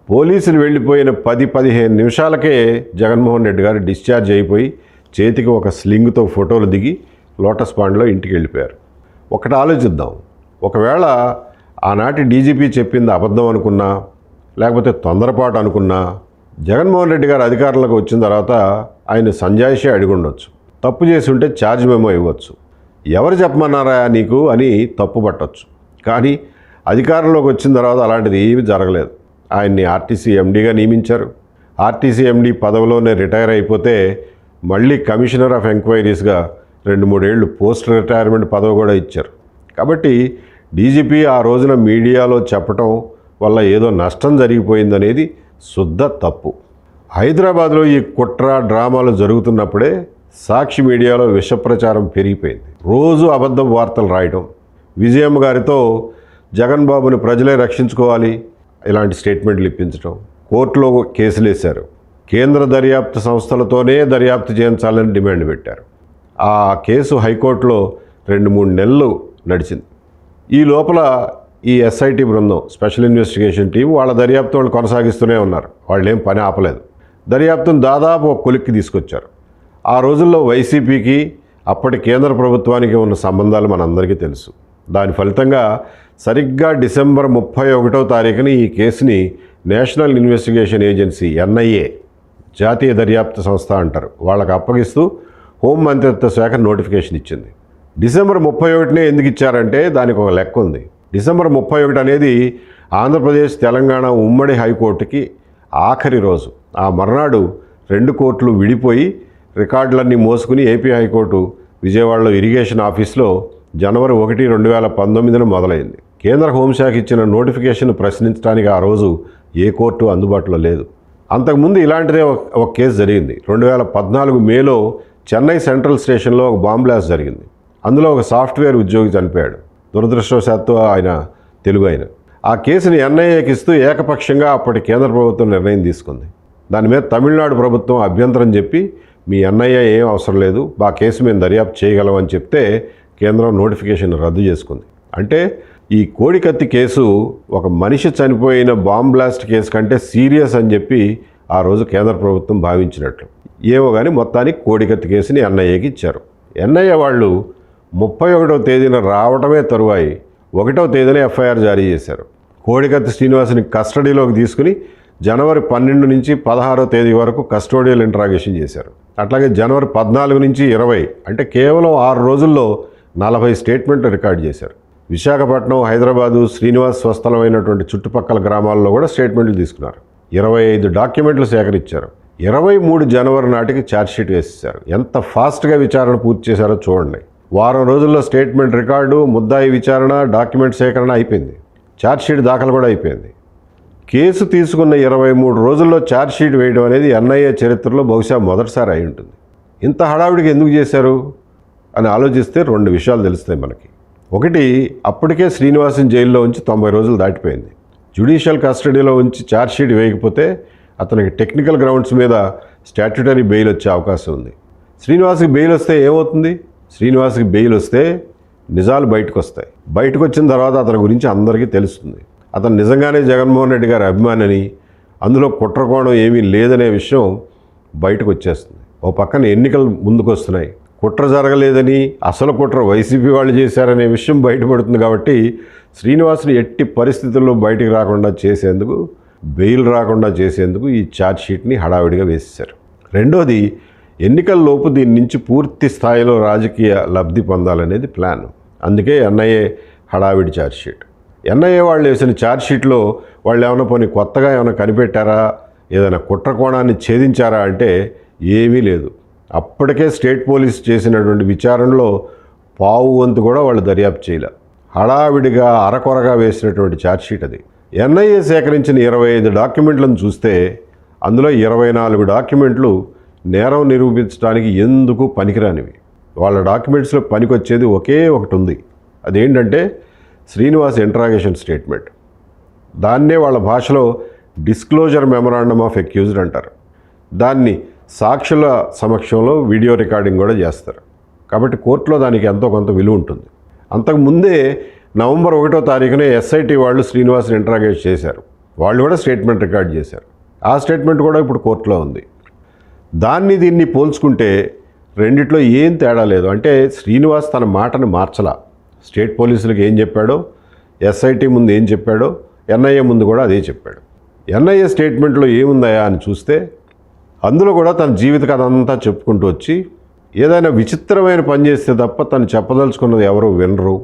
పోలీసులు వెళ్ళిపోయిన 10-15 నిమిషాలకే జగన్మోహన్ రెడ్డి గారు డిశ్చార్జ్ అయిపోయి చేతికి ఒక స్లింగ్తో ఫోటోలు దిగి లోటస్ పాండ్లో ఇంటికి వెళ్ళిపోయారు. ఒకటి ఆలోచిద్దాం, ఒకవేళ ఆనాటి డీజీపీ చెప్పింది అబద్ధం అనుకున్నా, లేకపోతే తొందరపాటు అనుకున్నా, జగన్మోహన్ రెడ్డి గారు అధికారంలోకి వచ్చిన తర్వాత ఆయన సంజాయిషి అడిగి ఉండొచ్చు, తప్పు చేసి ఉంటే ఛార్జ్ మెమో ఇవ్వచ్చు, ఎవరు చెప్పమన్నారా నీకు అని తప్పు పట్టవచ్చు. కానీ అధికారంలోకి వచ్చిన తర్వాత అలాంటిది ఏమీ జరగలేదు. ఆయన్ని ఆర్టీసీ ఎండీగా నియమించారు. ఆర్టీసీ ఎండీ పదవిలోనే రిటైర్ అయిపోతే మళ్ళీ కమిషనర్ ఆఫ్ ఎంక్వైరీస్గా 2-3 ఏళ్ళు పోస్ట్ రిటైర్మెంట్ పదవి కూడా ఇచ్చారు. కాబట్టి డీజీపీ ఆ రోజున మీడియాలో చెప్పటం వల్ల ఏదో నష్టం జరిగిపోయిందనేది శుద్ధ తప్పు. హైదరాబాద్లో ఈ కుట్ర డ్రామాలు జరుగుతున్నప్పుడే సాక్షి మీడియాలో విష ప్రచారం పెరిగిపోయింది. రోజు అబద్ధం వార్తలు రాయడం, విజయమ్మ గారితో జగన్ బాబుని ప్రజలే రక్షించుకోవాలి ఇలాంటి స్టేట్మెంట్లు ఇప్పించడం, కోర్టులో కేసులు వేశారు. కేంద్ర దర్యాప్తు సంస్థలతోనే దర్యాప్తు చేయించాలని డిమాండ్ పెట్టారు. ఆ కేసు హైకోర్టులో 2-3 నెలలు నడిచింది. ఈ లోపల ఈ ఎస్ఐటి బృందం, స్పెషల్ ఇన్వెస్టిగేషన్ టీం, వాళ్ళ దర్యాప్తు వాళ్ళు కొనసాగిస్తూనే ఉన్నారు. వాళ్ళు ఏం పని ఆపలేదు. దర్యాప్తును దాదాపు ఒక కొలిక్కి తీసుకొచ్చారు. ఆ రోజుల్లో వైసీపీకి అప్పటి కేంద్ర ప్రభుత్వానికి ఉన్న సంబంధాలు మనందరికీ తెలుసు. దాని ఫలితంగా సరిగ్గా డిసెంబర్ 31వ తారీఖున ఈ కేసుని నేషనల్ ఇన్వెస్టిగేషన్ ఏజెన్సీ ఎన్ఐఏ, జాతీయ దర్యాప్తు సంస్థ అంటారు, వాళ్ళకు అప్పగిస్తూ హోంమంత్రిత్వ శాఖ నోటిఫికేషన్ ఇచ్చింది. డిసెంబర్ 31నే ఎందుకు ఇచ్చారంటే దానికి ఒక లెక్క ఉంది. డిసెంబర్ 31 అనేది ఆంధ్రప్రదేశ్ తెలంగాణ ఉమ్మడి హైకోర్టుకి ఆఖరి రోజు. ఆ మర్నాడు 2 కోర్టులు విడిపోయి రికార్డులన్నీ మోసుకుని ఏపీ హైకోర్టు విజయవాడలో ఇరిగేషన్ ఆఫీస్లో జనవరి 1, 2019 మొదలైంది. కేంద్ర హోంశాఖ ఇచ్చిన నోటిఫికేషన్ ప్రశ్నించడానికి ఆ రోజు ఏ కోర్టు అందుబాటులో లేదు. అంతకుముందు ఇలాంటిదే ఒక కేసు జరిగింది. 2014 మేలో చెన్నై సెంట్రల్ స్టేషన్లో ఒక బాంబ్ బ్లాస్ట్ జరిగింది. అందులో ఒక సాఫ్ట్వేర్ ఉద్యోగి చనిపోయాడు. దురదృష్టవశాత్తు ఆయన తెలుగు ఆయన. ఆ కేసుని ఎన్ఐఏకి ఇస్తూ ఏకపక్షంగా అప్పటి కేంద్ర ప్రభుత్వం నిర్ణయం తీసుకుంది. దాని మీద తమిళనాడు ప్రభుత్వం అభ్యంతరం చెప్పి మీ ఎన్ఐఏ ఏం అవసరం లేదు, మా కేసు మేము దర్యాప్తు చేయగలమని చెప్తే కేంద్రం నోటిఫికేషన్ రద్దు చేసుకుంది. అంటే ఈ కోడికత్తి కేసు ఒక మనిషి చనిపోయిన బాంబ్ బ్లాస్ట్ కేసు కంటే సీరియస్ అని చెప్పి ఆ రోజు కేంద్ర ప్రభుత్వం భావించినట్లు. ఏమో కానీ మొత్తానికి కోడికత్తి కేసుని ఎన్ఐఏకి ఇచ్చారు. ఎన్ఐఏ వాళ్ళు 31వ తేదీన రావడమే తరువాయి 1వ తేదీన ఎఫ్ఐఆర్ జారీ చేశారు. కోడికత్తి శ్రీనివాసుని కస్టడీలోకి తీసుకుని జనవరి 12 నుంచి 16వ తేదీ వరకు కస్టోడియల్ ఇంట్రాగేషన్ చేశారు. అట్లాగే జనవరి 14 నుంచి 20, అంటే కేవలం 6 రోజుల్లో 40 స్టేట్మెంట్లు రికార్డ్ చేశారు. విశాఖపట్నం, హైదరాబాదు, శ్రీనివాస్ స్వస్థలమైనటువంటి చుట్టుపక్కల గ్రామాల్లో కూడా స్టేట్మెంట్లు తీసుకున్నారు. 25 డాక్యుమెంట్లు సేకరించారు. 23 జనవరి నాటికి ఛార్జ్షీట్ వేసేశారు. ఎంత ఫాస్ట్గా విచారణ పూర్తి చేశారో చూడండి. వారం రోజుల్లో స్టేట్మెంట్ రికార్డు, ముద్దాయి విచారణ, డాక్యుమెంట్ సేకరణ అయిపోయింది. ఛార్జ్షీట్ దాఖలు కూడా అయిపోయింది. కేసు తీసుకున్న 23 రోజుల్లో ఛార్జ్షీట్ వేయడం అనేది ఎన్ఐఏ చరిత్రలో బహుశా మొదటిసారి అయి ఉంటుంది. ఇంత హడావుడికి ఎందుకు చేశారు అని ఆలోచిస్తే 2 విషయాలు తెలుస్తాయి మనకి. ఒకటి, అప్పటికే శ్రీనివాసుని జైల్లో ఉంచి 90 రోజులు దాటిపోయింది. జ్యుడిషియల్ కస్టడీలో ఉంచి ఛార్జ్షీట్ వేయకపోతే అతనికి టెక్నికల్ గ్రౌండ్స్ మీద స్టాట్యుటరీ బెయిల్ వచ్చే అవకాశం ఉంది. శ్రీనివాస్కి బెయిల్ వస్తే ఏమవుతుంది? శ్రీనివాస్కి బెయిల్ వస్తే నిజాలు బయటకు వస్తాయి. బయటకు వచ్చిన తర్వాత అతని గురించి అందరికీ తెలుస్తుంది. అతను నిజంగానే జగన్మోహన్ రెడ్డి గారి అభిమాని, అందులో కుట్రకోణం ఏమీ లేదనే విషయం బయటకు వచ్చేస్తుంది. ఓ పక్కన ఎన్నికలు ముందుకు వస్తున్నాయి. కుట్ర జరగలేదని, అసలు కుట్ర వైసీపీ వాళ్ళు చేశారనే విషయం బయటపడుతుంది. కాబట్టి శ్రీనివాసుని ఎట్టి పరిస్థితుల్లో బయటికి రాకుండా చేసేందుకు, బెయిల్ రాకుండా చేసేందుకు ఈ ఛార్జ్షీట్ని హడావిడిగా వేసేశారు. రెండోది, ఎన్నికల్లోపు దీని నుంచి పూర్తి స్థాయిలో రాజకీయ లబ్ధి పొందాలనేది ప్లాన్. అందుకే ఎన్ఐఏ హడావిడి ఛార్జ్షీట్. ఎన్ఐఏ వాళ్ళు వేసిన ఛార్జ్షీట్లో వాళ్ళు ఏమైనా పోనీ కొత్తగా ఏమైనా కనిపెట్టారా, ఏదైనా కుట్ర కోణాన్ని ఛేదించారా అంటే ఏమీ లేదు. అప్పటికే స్టేట్ పోలీస్ చేసినటువంటి విచారణలో పావు వంతు కూడా వాళ్ళు దర్యాప్తు చేయలే. హడావిడిగా అరకొరగా వేసినటువంటి ఛార్జ్షీట్ అది. ఎన్ఐఏ సేకరించిన 25 డాక్యుమెంట్లను చూస్తే అందులో 24 డాక్యుమెంట్లు నేరం నిరూపించడానికి ఎందుకు పనికిరానివి. వాళ్ళ డాక్యుమెంట్స్లో పనికొచ్చేది ఒకే ఒకటి ఉంది. అదేంటంటే శ్రీనివాస్ ఇంట్రాగేషన్ స్టేట్మెంట్. దాన్నే వాళ్ళ భాషలో డిస్క్లోజర్ మెమరాండమ్ ఆఫ్ అక్యూజ్డ్ అంటారు. దాన్ని సాక్షుల సమక్షంలో వీడియో రికార్డింగ్ కూడా చేస్తారు. కాబట్టి కోర్టులో దానికి ఎంతో కొంత విలువ ఉంటుంది. అంతకుముందే నవంబర్ 1వ తారీఖున ఎస్ఐటి వాళ్ళు శ్రీనివాస్ని ఇంట్రాగేట్ చేశారు. వాళ్ళు కూడా స్టేట్మెంట్ రికార్డ్ చేశారు. ఆ స్టేట్మెంట్ కూడా ఇప్పుడు కోర్టులో ఉంది. దీన్ని పోల్చుకుంటే రెండిట్లో ఏం తేడా లేదు. అంటే శ్రీనివాస్ తన మాటను మార్చలా. స్టేట్ పోలీసులకు ఏం చెప్పాడో, ఎస్ఐటి ముందు ఏం చెప్పాడో, ఎన్ఐఏ ముందు కూడా అదే చెప్పాడు. ఎన్ఐఏ స్టేట్మెంట్లో ఏముందయా అని చూస్తే అందులో కూడా తన జీవిత కథ అంతా చెప్పుకుంటూ వచ్చి ఏదైనా విచిత్రమైన పని చేస్తే తప్ప తను చెప్పదలుచుకున్నది ఎవరు వినరు,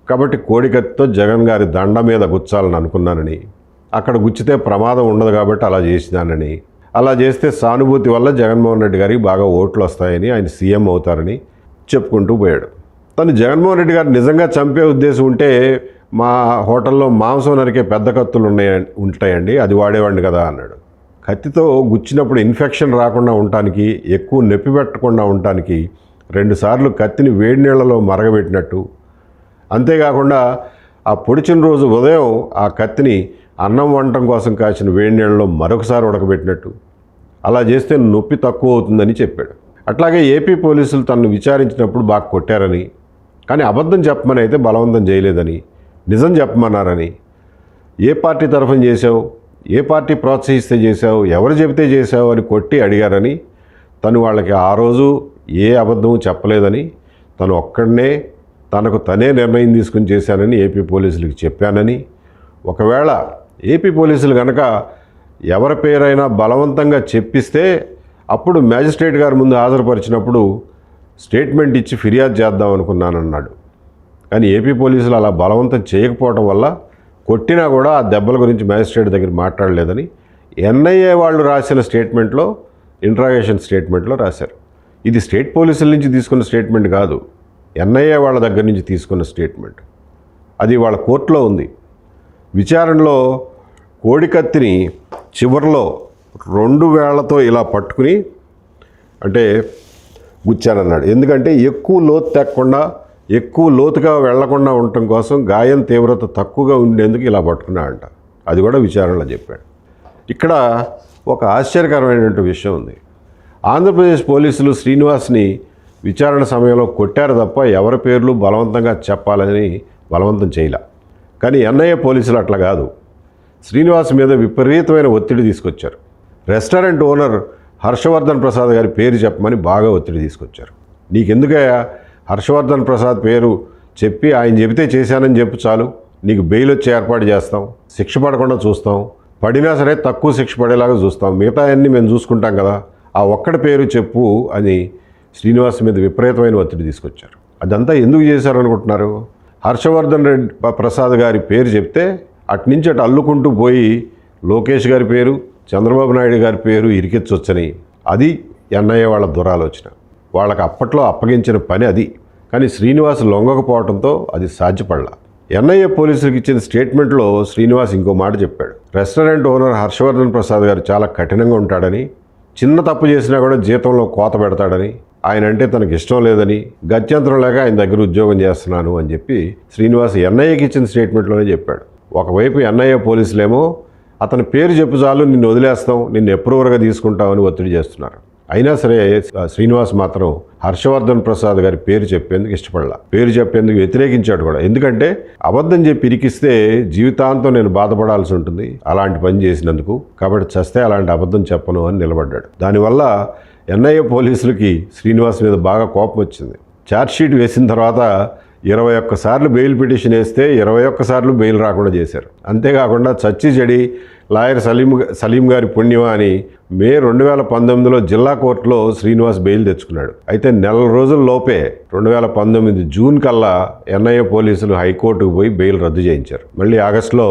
కాబట్టి కోడికత్తితో జగన్ గారి దండ మీద గుచ్చాలని అనుకున్నానని, అక్కడ గుచ్చితే ప్రమాదం ఉండదు కాబట్టి అలా చేసినానని, అలా చేస్తే సానుభూతి వల్ల జగన్మోహన్ రెడ్డి గారికి బాగా ఓట్లు వస్తాయని, ఆయన సీఎం అవుతారని చెప్పుకుంటూ పోయాడు. తను జగన్మోహన్ రెడ్డి గారు నిజంగా చంపే ఉద్దేశం ఉంటే మా హోటల్లో మాంసం నరికే పెద్ద కత్తులు ఉంటాయండి, అది వాడేవాడిని కదా అన్నాడు. కత్తితో గుచ్చినప్పుడు ఇన్ఫెక్షన్ రాకుండా ఉండటానికి, ఎక్కువ నొప్పి పెట్టకుండా ఉండటానికి 2 సార్లు కత్తిని వేడి నీళ్ళలో మరగబెట్టినట్టు, అంతేకాకుండా ఆ పొడిచిన రోజు ఉదయం ఆ కత్తిని అన్నం వండటం కోసం కాచిన వేడి నీళ్ళలో మరొకసారి ఉడకబెట్టినట్టు, అలా చేస్తే నొప్పి తక్కువ అవుతుందని చెప్పాడు. అట్లాగే ఏపీ పోలీసులు తనను విచారించినప్పుడు బాగా కొట్టారని, కానీ అబద్ధం చెప్పమని అయితే బలవంతం చేయలేదని, నిజం చెప్పమన్నారని, ఏ పార్టీ తరఫున చేశావు, ఏ పార్టీ ప్రోత్సహిస్తే చేశావు, ఎవరు చెబితే చేశావు అని కొట్టి అడిగారని, తను వాళ్ళకి ఆ రోజు ఏ అబద్ధం చెప్పలేదని, తను ఒక్కడనే తనకు తనే నిర్ణయం తీసుకుని చేశానని ఏపీ పోలీసులకు చెప్పానని, ఒకవేళ ఏపీ పోలీసులు కనుక ఎవరి పేరైనా బలవంతంగా చెప్పిస్తే అప్పుడు మ్యాజిస్ట్రేట్ గారి ముందు హాజరుపరిచినప్పుడు స్టేట్మెంట్ ఇచ్చి ఫిర్యాదు చేద్దాం అనుకున్నానన్నాడు. కానీ ఏపీ పోలీసులు అలా బలవంతం చేయకపోవడం వల్ల కొట్టినా కూడా ఆ దెబ్బల గురించి మ్యాజిస్ట్రేట్ దగ్గర మాట్లాడలేదని ఎన్ఐఏ వాళ్ళు రాసిన స్టేట్మెంట్లో, ఇంట్రాగేషన్ స్టేట్మెంట్లో రాశారు. ఇది స్టేట్ పోలీసుల నుంచి తీసుకున్న స్టేట్మెంట్ కాదు, ఎన్ఐఏ వాళ్ళ దగ్గర నుంచి తీసుకున్న స్టేట్మెంట్. అది వాళ్ళ కోర్టులో ఉంది. విచారణలో కోడికత్తిని చివరిలో 2 వేళ్లతో ఇలా పట్టుకుని అంటే గుచ్చానన్నాడు. ఎందుకంటే ఎక్కువ లోతు తెక్కకుండా, ఎక్కువ లోతుగా వెళ్లకుండా ఉండటం కోసం, గాయం తీవ్రత తక్కువగా ఉండేందుకు ఇలా పట్టుకున్నాడంట. అది కూడా విచారణలో చెప్పాడు. ఇక్కడ ఒక ఆశ్చర్యకరమైనటువంటి విషయం ఉంది. ఆంధ్రప్రదేశ్ పోలీసులు శ్రీనివాస్ని విచారణ సమయంలో కొట్టారు తప్ప ఎవరి పేర్లు బలవంతంగా చెప్పాలని బలవంతం చేయలే. కానీ ఎన్ఐఏ పోలీసులు అట్లా కాదు, శ్రీనివాస్ మీద విపరీతమైన ఒత్తిడి తీసుకొచ్చారు. రెస్టారెంట్ ఓనర్ హర్షవర్ధన్ ప్రసాద్ గారి పేరు చెప్పమని బాగా ఒత్తిడి తీసుకొచ్చారు. నీకెందుకయ్యా హర్షవర్ధన్ ప్రసాద్ పేరు చెప్పి ఆయన చెబితే చేశానని చెప్పు చాలు, నీకు బెయిల్ వచ్చి ఏర్పాటు చేస్తాం, శిక్ష పడకుండా చూస్తాం, పడినా సరే తక్కువ శిక్ష పడేలాగా చూస్తాం, మిగతా అన్నీ మేము చూసుకుంటాం కదా, ఆ ఒక్కడి పేరు చెప్పు అని శ్రీనివాస్ మీద విపరీతమైన ఒత్తిడి తీసుకొచ్చారు. అదంతా ఎందుకు చేశారనుకుంటున్నారు? హర్షవర్ధన్ రెడ్డి ప్రసాద్ గారి పేరు చెప్తే అట్నుంచి అటు అల్లుకుంటూ పోయి లోకేష్ గారి పేరు, చంద్రబాబు నాయుడు గారి పేరు ఇరికించవచ్చని. అది ఎన్ఐఏ వాళ్ళ దురాలోచన. వాళ్ళకి అప్పట్లో అప్పగించిన పని అది. కానీ శ్రీనివాస్ లొంగకపోవడంతో అది సాధ్యపడలా. ఎన్ఐఏ పోలీసులకు ఇచ్చిన స్టేట్మెంట్లో శ్రీనివాస్ ఇంకో మాట చెప్పాడు. రెస్టారెంట్ ఓనర్ హర్షవర్ధన్ ప్రసాద్ గారు చాలా కఠినంగా ఉంటాడని, చిన్న తప్పు చేసినా కూడా జీతంలో కోత పెడతాడని, ఆయన అంటే తనకు ఇష్టం లేదని, గత్యంతరం లేక ఆయన దగ్గర ఉద్యోగం చేస్తున్నాను అని చెప్పి శ్రీనివాస్ ఎన్ఐఏకి ఇచ్చిన స్టేట్మెంట్లోనే చెప్పాడు. ఒకవైపు ఎన్ఐఏ పోలీసులేమో అతని పేరు చెప్పు చాలు, నిన్ను వదిలేస్తాం, నిన్ను అప్రూవర్గా తీసుకుంటామని ఒత్తిడి చేస్తున్నారు. అయినా సరే శ్రీనివాస్ మాత్రం హర్షవర్ధన్ ప్రసాద్ గారి పేరు చెప్పేందుకు ఇష్టపడలా, పేరు చెప్పేందుకు వ్యతిరేకించాడు కూడా. ఎందుకంటే అబద్ధం చెప్పి ఇరికిస్తే జీవితాంతం నేను బాధపడాల్సి ఉంటుంది అలాంటి పని చేసినందుకు, కాబట్టి చస్తే అలాంటి అబద్ధం చెప్పను అని నిలబడ్డాడు. దానివల్ల ఎన్ఐఏ పోలీసులకి శ్రీనివాస్ మీద బాగా కోపం వచ్చింది. ఛార్జ్షీట్ వేసిన తర్వాత 21 సార్లు బెయిల్ పిటిషన్ వేస్తే 21 సార్లు బెయిల్ రాకుండా చేశారు. అంతేకాకుండా చచ్చి చెడి లాయర్ సలీం గారి పుణ్యమా అని మే 2019లో జిల్లా కోర్టులో శ్రీనివాస్ బెయిల్ తెచ్చుకున్నాడు. అయితే నెల రోజుల లోపే 2019 జూన్ కల్లా ఎన్ఐఏ పోలీసులు హైకోర్టుకు పోయి బెయిల్ రద్దు చేయించారు. మళ్ళీ ఆగస్టులో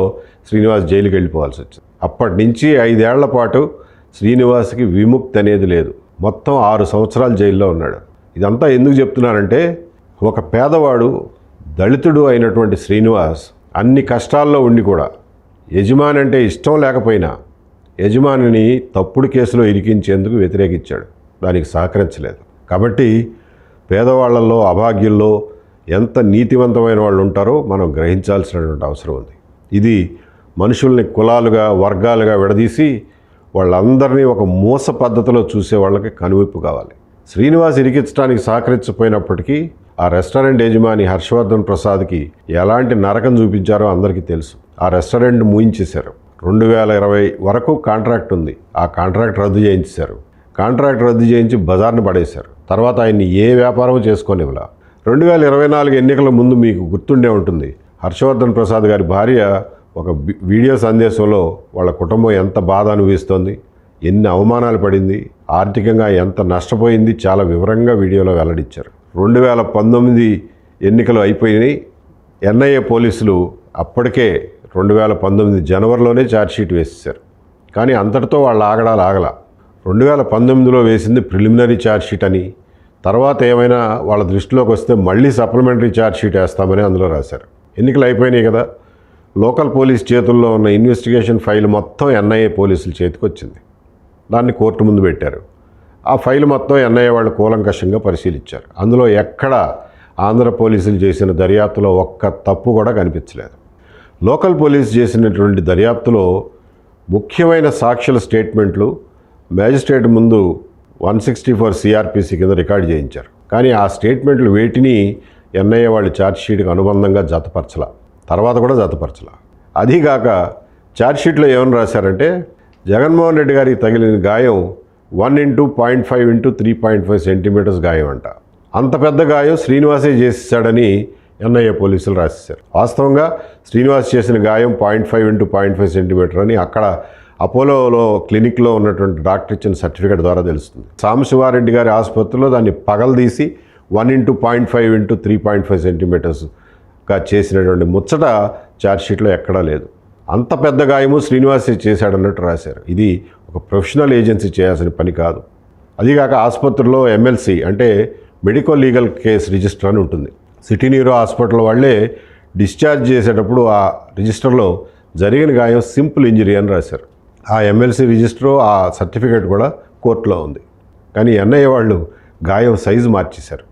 శ్రీనివాస్ జైలుకి వెళ్ళిపోవాల్సి వచ్చింది. అప్పటి నుంచి 5 ఏళ్ల పాటు శ్రీనివాస్కి విముక్తి అనేది లేదు. మొత్తం 6 సంవత్సరాలు జైల్లో ఉన్నాడు. ఇదంతా ఎందుకు చెప్తున్నానంటే, ఒక పేదవాడు, దళితుడు అయినటువంటి శ్రీనివాస్ అన్ని కష్టాల్లో ఉండి కూడా యజమాని అంటే ఇష్టం లేకపోయినా యజమానిని తప్పుడు కేసులో ఇరికించేందుకు వ్యతిరేకించాడు, దానికి సహకరించలేదు. కాబట్టి పేదవాళ్లలో, అభాగ్యుల్లో ఎంత నీతివంతమైన వాళ్ళు ఉంటారో మనం గ్రహించాల్సినటువంటి అవసరం ఉంది. ఇది మనుషుల్ని కులాలుగా, వర్గాలుగా విడదీసి వాళ్ళందరినీ ఒక మోస పద్ధతిలో చూసే వాళ్ళకి కనువిప్పు కావాలి. శ్రీనివాస్ ఇరికించడానికి సహకరించకపోయినప్పటికీ ఆ రెస్టారెంట్ యజమాని హర్షవర్ధన్ ప్రసాద్కి ఎలాంటి నరకం చూపించారో అందరికీ తెలుసు. ఆ రెస్టారెంట్ మూయించేశారు. 2020 వరకు కాంట్రాక్ట్ ఉంది, ఆ కాంట్రాక్ట్ రద్దు చేయించారు. కాంట్రాక్ట్ రద్దు చేయించి బజార్ని పడేశారు. తర్వాత ఆయన్ని ఏ వ్యాపారం చేసుకోనివ్వలా. 2024 ఎన్నికల ముందు మీకు గుర్తుండే ఉంటుంది, హర్షవర్ధన్ ప్రసాద్ గారి భార్య ఒక వీడియో సందేశంలో వాళ్ళ కుటుంబం ఎంత బాధ అనుభవిస్తోంది, ఎన్ని అవమానాలు పడింది, ఆర్థికంగా ఎంత నష్టపోయింది చాలా వివరంగా వీడియోలో వెల్లడించారు. 2019 ఎన్నికలు అయిపోయినాయి. ఎన్ఐఏ పోలీసులు అప్పటికే 2019 జనవరిలోనే ఛార్జ్షీట్ వేసేశారు. కానీ అంతటితో వాళ్ళ ఆగడాలు ఆగల. 2019లో వేసింది ప్రిలిమినరీ ఛార్జ్షీట్ అని, తర్వాత ఏమైనా వాళ్ళ దృష్టిలోకి వస్తే మళ్ళీ సప్లిమెంటరీ ఛార్జ్షీట్ వేస్తామని అందులో రాశారు. ఎన్నికలు అయిపోయినాయి కదా, లోకల్ పోలీస్ చేతుల్లో ఉన్న ఇన్వెస్టిగేషన్ ఫైల్ మొత్తం ఎన్ఐఏ పోలీసుల చేతికి వచ్చింది. దాన్ని కోర్టు ముందు పెట్టారు. ఆ ఫైల్ మొత్తం ఎన్ఐఏ వాళ్ళు కూలంకషంగా పరిశీలించారు. అందులో ఎక్కడ ఆంధ్ర పోలీసులు చేసిన దర్యాప్తులో ఒక్క తప్పు కూడా కనిపించలేదు. లోకల్ పోలీసు చేసినటువంటి దర్యాప్తులో ముఖ్యమైన సాక్షుల స్టేట్మెంట్లు మ్యాజిస్ట్రేట్ ముందు 164 సిఆర్పిసి కింద రికార్డ్ చేయించారు. కానీ ఆ స్టేట్మెంట్లు వేటిని ఎన్ఐఏ వాళ్ళు ఛార్జ్షీట్కి అనుబంధంగా జతపరచలా, తర్వాత కూడా జతపరచలా. అదీగాక ఛార్జ్షీట్లో ఏమని రాశారంటే జగన్మోహన్ రెడ్డి గారికి తగిలిన గాయం 1 × 0.5 × 3.5 సెంటీమీటర్స్ గాయం అంట. అంత పెద్ద గాయం శ్రీనివాసే చేసేసాడని ఎన్ఐఏ పోలీసులు రాసేశారు. వాస్తవంగా శ్రీనివాస్ చేసిన గాయం 0.5 × 0.5 సెంటీమీటర్ అని అక్కడ అపోలోలో క్లినిక్లో ఉన్నటువంటి డాక్టర్ ఇచ్చిన సర్టిఫికేట్ ద్వారా తెలుస్తుంది. సాంబశివారెడ్డి గారి ఆసుపత్రిలో దాన్ని పగలదీసి 1 × 0.5 × 3.5 సెంటీమీటర్స్గా చేసినటువంటి ముచ్చట ఛార్జ్షీట్లో ఎక్కడా లేదు. అంత పెద్ద గాయము శ్రీనివాసే చేశాడన్నట్టు రాశారు. ఇది ఒక ప్రొఫెషనల్ ఏజెన్సీ చేయాల్సిన పని కాదు. అదీగాక ఆసుపత్రిలో ఎమ్మెల్సీ అంటే మెడికో లీగల్ కేస్ రిజిస్టర్ అని ఉంటుంది. సిటీ న్యూరో హాస్పిటల్ వాళ్ళే డిశ్చార్జ్ చేసేటప్పుడు ఆ రిజిస్టర్లో జరిగిన గాయం సింపుల్ ఇంజరీ అని రాశారు. ఆ ఎమ్మెల్సీ రిజిస్టరు ఆ సర్టిఫికేట్ కూడా కోర్టులో ఉంది. కానీ ఎన్ఐఏ వాళ్ళు గాయం సైజు మార్చేశారు.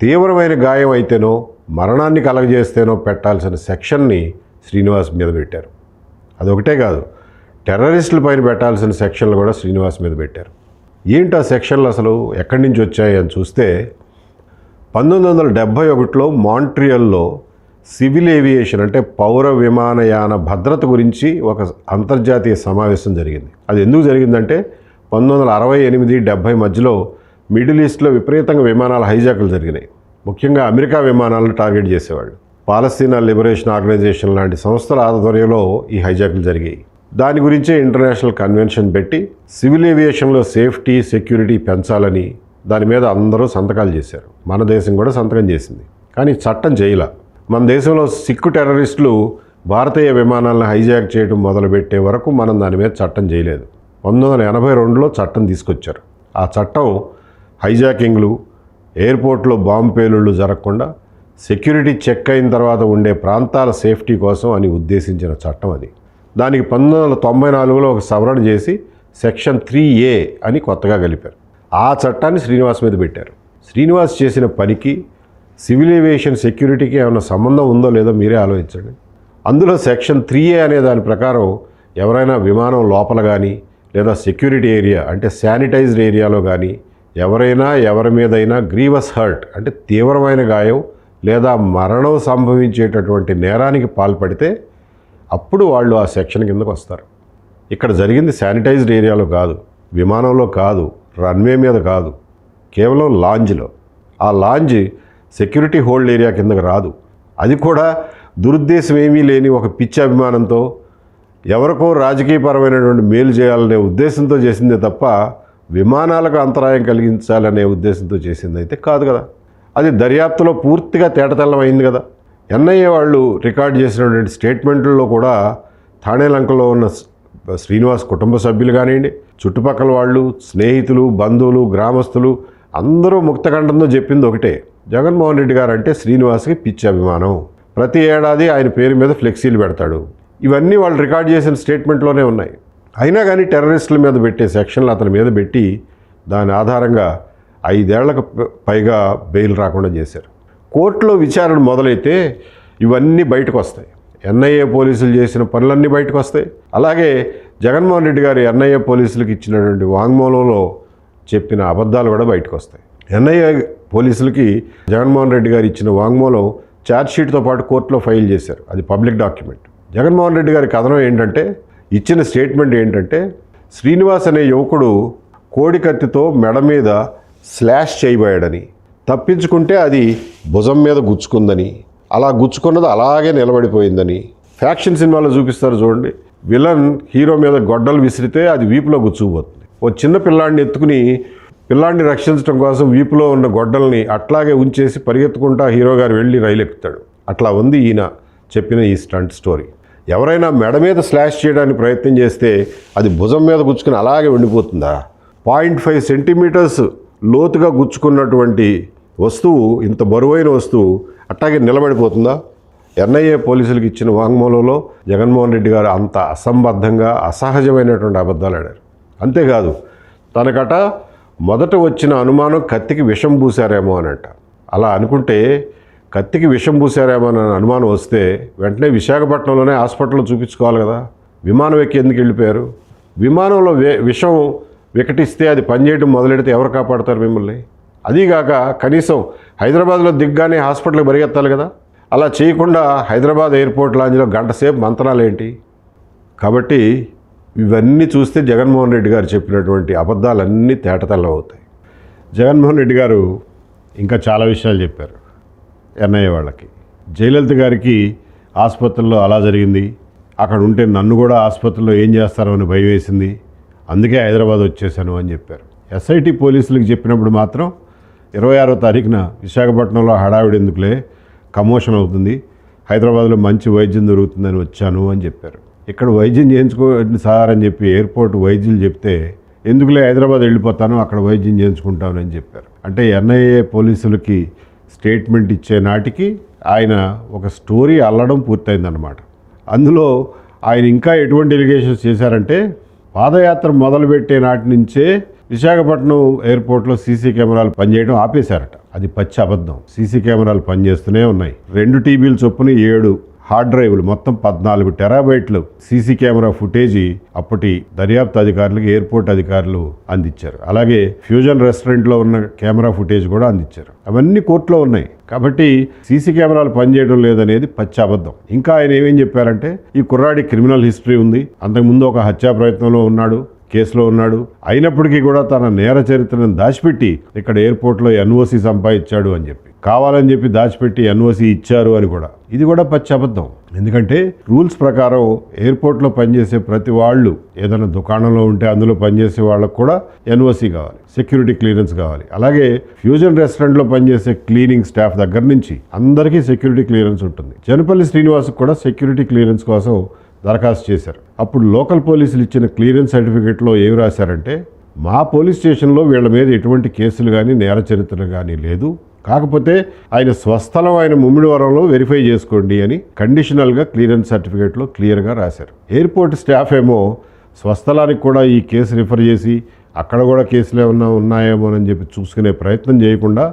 తీవ్రమైన గాయం అయితేనో మరణాన్ని కలగజేస్తేనో పెట్టాల్సిన సెక్షన్ని శ్రీనివాస్ మీద పెట్టారు. అదొకటే కాదు, టెర్రరిస్టుల పైన పెట్టాల్సిన సెక్షన్లు కూడా శ్రీనివాస్ మీద పెట్టారు. ఏంటి ఆ సెక్షన్లు అసలు ఎక్కడి నుంచి వచ్చాయి అని చూస్తే 1971లో మాంట్రియల్లో సివిల్ ఏవియేషన్ అంటే పౌర విమానయాన భద్రత గురించి ఒక అంతర్జాతీయ సమావేశం జరిగింది. అది ఎందుకు జరిగిందంటే 1968-70 మధ్యలో మిడిల్ ఈస్ట్లో విపరీతంగా విమానాల హైజాకులు జరిగినాయి. ముఖ్యంగా అమెరికా విమానాలను టార్గెట్ చేసేవాళ్ళు. పాలస్తీనా లిబరేషన్ ఆర్గనైజేషన్ లాంటి సంస్థల ఆధ్వర్యంలో ఈ హైజాకులు జరిగాయి. దాని గురించే ఇంటర్నేషనల్ కన్వెన్షన్ పెట్టి సివిల్ ఏవియేషన్లో సేఫ్టీ సెక్యూరిటీ పెంచాలని దాని మీద అందరూ సంతకాలు చేశారు. మన దేశం కూడా సంతకం చేసింది. కానీ చట్టం చేయలా. మన దేశంలో సిక్కు టెర్రరిస్టులు భారతీయ విమానాలను హైజాక్ చేయడం మొదలుపెట్టే వరకు మనం దాని మీద చట్టం చేయలేదు. 1982లో చట్టం తీసుకొచ్చారు. ఆ చట్టం హైజాకింగ్లు, ఎయిర్పోర్ట్లో బాంబు పేలుళ్ళు జరగకుండా సెక్యూరిటీ చెక్ అయిన తర్వాత ఉండే ప్రాంతాల సేఫ్టీ కోసం అని ఉద్దేశించిన చట్టం అది. దానికి 1994లో ఒక సవరణ చేసి సెక్షన్ 3A అని కొత్తగా కలిపారు. ఆ చట్టాన్ని శ్రీనివాస్ మీద పెట్టారు. శ్రీనివాస్ చేసిన పనికి సివిల్ ఏవియేషన్ సెక్యూరిటీకి ఏమైనా సంబంధం ఉందో లేదో మీరే ఆలోచించండి. అందులో సెక్షన్ 3A అనే దాని ప్రకారం ఎవరైనా విమానం లోపల కానీ లేదా సెక్యూరిటీ ఏరియా అంటే శానిటైజ్డ్ ఏరియాలో కానీ ఎవరైనా ఎవరి మీదైనా గ్రీవస్ హర్ట్ అంటే తీవ్రమైన గాయం లేదా మరణం సంభవించేటటువంటి నేరానికి పాల్పడితే అప్పుడు వాళ్ళు ఆ సెక్షన్ కిందకు వస్తారు. ఇక్కడ జరిగింది శానిటైజ్డ్ ఏరియాలో కాదు, విమానంలో కాదు, రన్వే మీద కాదు, కేవలం లాంజ్లో. ఆ లాంజ్ సెక్యూరిటీ హోల్డ్ ఏరియా కిందకు రాదు. అది కూడా దురుద్దేశం ఏమీ లేని ఒక పిచ్చి అభిమానంతో ఎవరికో రాజకీయపరమైనటువంటి మేలు చేయాలనే ఉద్దేశంతో చేసిందే తప్ప విమానాలకు అంతరాయం కలిగించాలనే ఉద్దేశంతో చేసింది అయితే కాదు కదా. అది దర్యాప్తులో పూర్తిగా తేటతెల్లమైంది కదా. ఎన్ఐఏ వాళ్ళు రికార్డ్ చేసినటువంటి స్టేట్మెంట్లలో కూడా థాణేలంకలో ఉన్న శ్రీనివాస్ కుటుంబ సభ్యులు కానివ్వండి, చుట్టుపక్కల వాళ్ళు, స్నేహితులు, బంధువులు, గ్రామస్తులు అందరూ ముక్తకంఠంతో చెప్పింది ఒకటే, జగన్మోహన్ రెడ్డి గారు అంటే శ్రీనివాస్కి పిచ్చి అభిమానం, ప్రతి ఏడాది ఆయన పేరు మీద ఫ్లెక్సీలు పెడతాడు. ఇవన్నీ వాళ్ళు రికార్డ్ చేసిన స్టేట్మెంట్లోనే ఉన్నాయి. అయినా కానీ టెర్రరిస్టుల మీద పెట్టే సెక్షన్లు అతని మీద పెట్టి దాని ఆధారంగా 5 ఏళ్లకు పైగా బెయిల్ రాకుండా చేశారు. కోర్టులో విచారణ మొదలైతే ఇవన్నీ బయటకు వస్తాయి. ఎన్ఐఏ పోలీసులు చేసిన పనులన్నీ బయటకు వస్తాయి. అలాగే జగన్మోహన్ రెడ్డి గారు ఎన్ఐఏ పోలీసులకు ఇచ్చినటువంటి వాంగ్మూలంలో చెప్పిన అబద్ధాలు కూడా బయటకు వస్తాయి. ఎన్ఐఏ పోలీసులకి జగన్మోహన్ రెడ్డి గారు ఇచ్చిన వాంగ్మూలం ఛార్జ్షీట్తో పాటు కోర్టులో ఫైల్ చేశారు. అది పబ్లిక్ డాక్యుమెంట్. జగన్మోహన్ రెడ్డి గారి కథనం ఏంటంటే, ఇచ్చిన స్టేట్మెంట్ ఏంటంటే, శ్రీనివాస్ అనే యువకుడు కోడికత్తితో మెడ మీద స్లాష్ చేయబోయాడని, తప్పించుకుంటే అది భుజం మీద గుచ్చుకుందని, అలా గుచ్చుకున్నది అలాగే నిలబడిపోయిందని. ఫ్యాక్షన్ సినిమాలో చూపిస్తారు చూడండి, విలన్ హీరో మీద గొడ్డలు విసిరితే అది వీపులో గుచ్చుకుపోతుంది. ఓ చిన్న పిల్లాడిని ఎత్తుకుని పిల్లాడిని రక్షించడం కోసం వీపులో ఉన్న గొడ్డల్ని అట్లాగే ఉంచేసి పరిగెత్తుకుంటా హీరో గారు వెళ్ళి రైలు ఎక్కుతాడు. అట్లా ఉంది ఈయన చెప్పిన ఈ స్టంట్ స్టోరీ. ఎవరైనా మెడ మీద స్లాష్ చేయడానికి ప్రయత్నం చేస్తే అది భుజం మీద గుచ్చుకుని అలాగే ఉండిపోతుందా? 0.5 సెంటీమీటర్స్ లోతుగా గుచ్చుకున్నటువంటి వస్తువు, ఇంత బరువైన వస్తువు అట్లాగే నిలబడిపోతుందా? ఎన్ఐఏ పోలీసులకు ఇచ్చిన వాంగ్మూలంలో జగన్మోహన్ రెడ్డి గారు అంత అసంబద్ధంగా అసహజమైనటువంటి అబద్ధాలు ఆడారు. అంతేకాదు తనకట మొదట వచ్చిన అనుమానం కత్తికి విషం పూసారేమో అనంట. అలా అనుకుంటే కత్తికి విషం పూసారేమో అని అనుమానం వస్తే వెంటనే విశాఖపట్నంలోనే హాస్పిటల్లో చూపించుకోవాలి కదా. విమానం ఎక్కి ఎందుకు వెళ్ళిపోయారు? విమానంలో విషం వికటిస్తే అది పనిచేయడం మొదలెడితే ఎవరు కాపాడతారు మిమ్మల్ని? అదీగాక కనీసం హైదరాబాద్లో దిగ్గానే హాస్పిటల్కి పరిగెత్తాలి కదా. అలా చేయకుండా హైదరాబాద్ ఎయిర్పోర్ట్ లాంజ్లో గంట సేపు మంతనాలు ఏంటి? కాబట్టి ఇవన్నీ చూస్తే జగన్మోహన్ రెడ్డి గారు చెప్పినటువంటి అబద్ధాలన్నీ తేటతెల్లం అవుతాయి. జగన్మోహన్ రెడ్డి గారు ఇంకా చాలా విషయాలు చెప్పారు ఎన్ఐఏ వాళ్ళకి. జయలలిత గారికి ఆసుపత్రిలో అలా జరిగింది, అక్కడ ఉంటే నన్ను కూడా ఆసుపత్రిలో ఏం చేస్తారో అని భయం వేసింది, అందుకే హైదరాబాద్ వచ్చేసాను అని చెప్పారు. ఎస్ఐటి పోలీసులకు చెప్పినప్పుడు మాత్రం 26వ తారీఖున విశాఖపట్నంలో హడావిడి ఎందుకులే, కమోషన్ అవుతుంది, హైదరాబాద్లో మంచి వైద్యం దొరుకుతుందని వచ్చాను అని చెప్పారు. ఇక్కడ వైద్యం చేయించుకోండి సార్ అని చెప్పి ఎయిర్పోర్ట్ వైద్యులు చెప్తే ఎందుకులే హైదరాబాద్ వెళ్ళిపోతాను, అక్కడ వైద్యం చేయించుకుంటానని చెప్పారు. అంటే ఎన్ఐఏ పోలీసులకి స్టేట్మెంట్ ఇచ్చే నాటికి ఆయన ఒక స్టోరీ అల్లడం పూర్తయిందన్నమాట. అందులో ఆయన ఇంకా ఎటువంటి ఎలిగేషన్స్ చేశారంటే పాదయాత్ర మొదలుపెట్టే నాటి నుంచే విశాఖపట్నం ఎయిర్పోర్ట్లో సీసీ కెమెరాలు పనిచేయడం ఆపేశారట. అది పచ్చి అబద్ధం. సీసీ కెమెరాలు పనిచేస్తూనే ఉన్నాయి. 2 టీబీల చొప్పున 7 హార్డ్ డ్రైవ్లు, మొత్తం 14 టెరాబైట్లు సీసీ కెమెరా ఫుటేజీ అప్పటి దర్యాప్తు అధికారులకు ఎయిర్పోర్ట్ అధికారులు అందించారు. అలాగే ఫ్యూజన్ రెస్టారెంట్లో ఉన్న కెమెరా ఫుటేజ్ కూడా అందించారు. అవన్నీ కోర్టులో ఉన్నాయి. కాబట్టి సీసీ కెమెరాలు పనిచేయడం లేదనేది పచ్చి అబద్ధం. ఇంకా ఆయన ఏమేం చెప్పారంటే ఈ కుర్రాడి క్రిమినల్ హిస్టరీ ఉంది, అంతకుముందు ఒక హత్యా ప్రయత్నంలో ఉన్నాడు, కేసులో ఉన్నాడు, అయినప్పటికీ కూడా తన నేర చరిత్రను దాచిపెట్టి ఇక్కడ ఎయిర్పోర్ట్లో ఎన్ఓసి సంపాదించాడు అని చెప్పి, కావాలని చెప్పి దాచిపెట్టి ఎన్ఓసి ఇచ్చారు అని కూడా. ఇది కూడా పచ్చి అబద్ధం. ఎందుకంటే రూల్స్ ప్రకారం ఎయిర్పోర్ట్లో పనిచేసే ప్రతి వాళ్ళు ఏదైనా దుకాణంలో ఉంటే అందులో పనిచేసే వాళ్ళకు కూడా ఎన్ఓసి కావాలి, సెక్యూరిటీ క్లియరెన్స్ కావాలి. అలాగే ఫ్యూజన్ రెస్టారెంట్లో పనిచేసే క్లీనింగ్ స్టాఫ్ దగ్గర నుంచి అందరికీ సెక్యూరిటీ క్లియరెన్స్ ఉంటుంది. జనపల్లి శ్రీనివాస్కి కూడా సెక్యూరిటీ క్లియరెన్స్ కోసం దరఖాస్తు చేశారు. అప్పుడు లోకల్ పోలీసులు ఇచ్చిన క్లియరెన్స్ సర్టిఫికేట్లో ఏమి రాశారంటే మా పోలీస్ స్టేషన్లో వీళ్ళ మీద ఎటువంటి కేసులు కానీ నేర చరిత్ర కానీ లేదు, కాకపోతే ఆయన స్వస్థలం ఆయన ముమ్మిడివరంలో వెరిఫై చేసుకోండి అని కండిషనల్గా క్లియరెన్స్ సర్టిఫికేట్లో క్లియర్గా రాశారు. ఎయిర్పోర్ట్ స్టాఫ్ ఏమో స్వస్థలానికి కూడా ఈ కేసు రిఫర్ చేసి అక్కడ కూడా కేసులు ఏమన్నా ఉన్నాయేమోనని చెప్పి చూసుకునే ప్రయత్నం చేయకుండా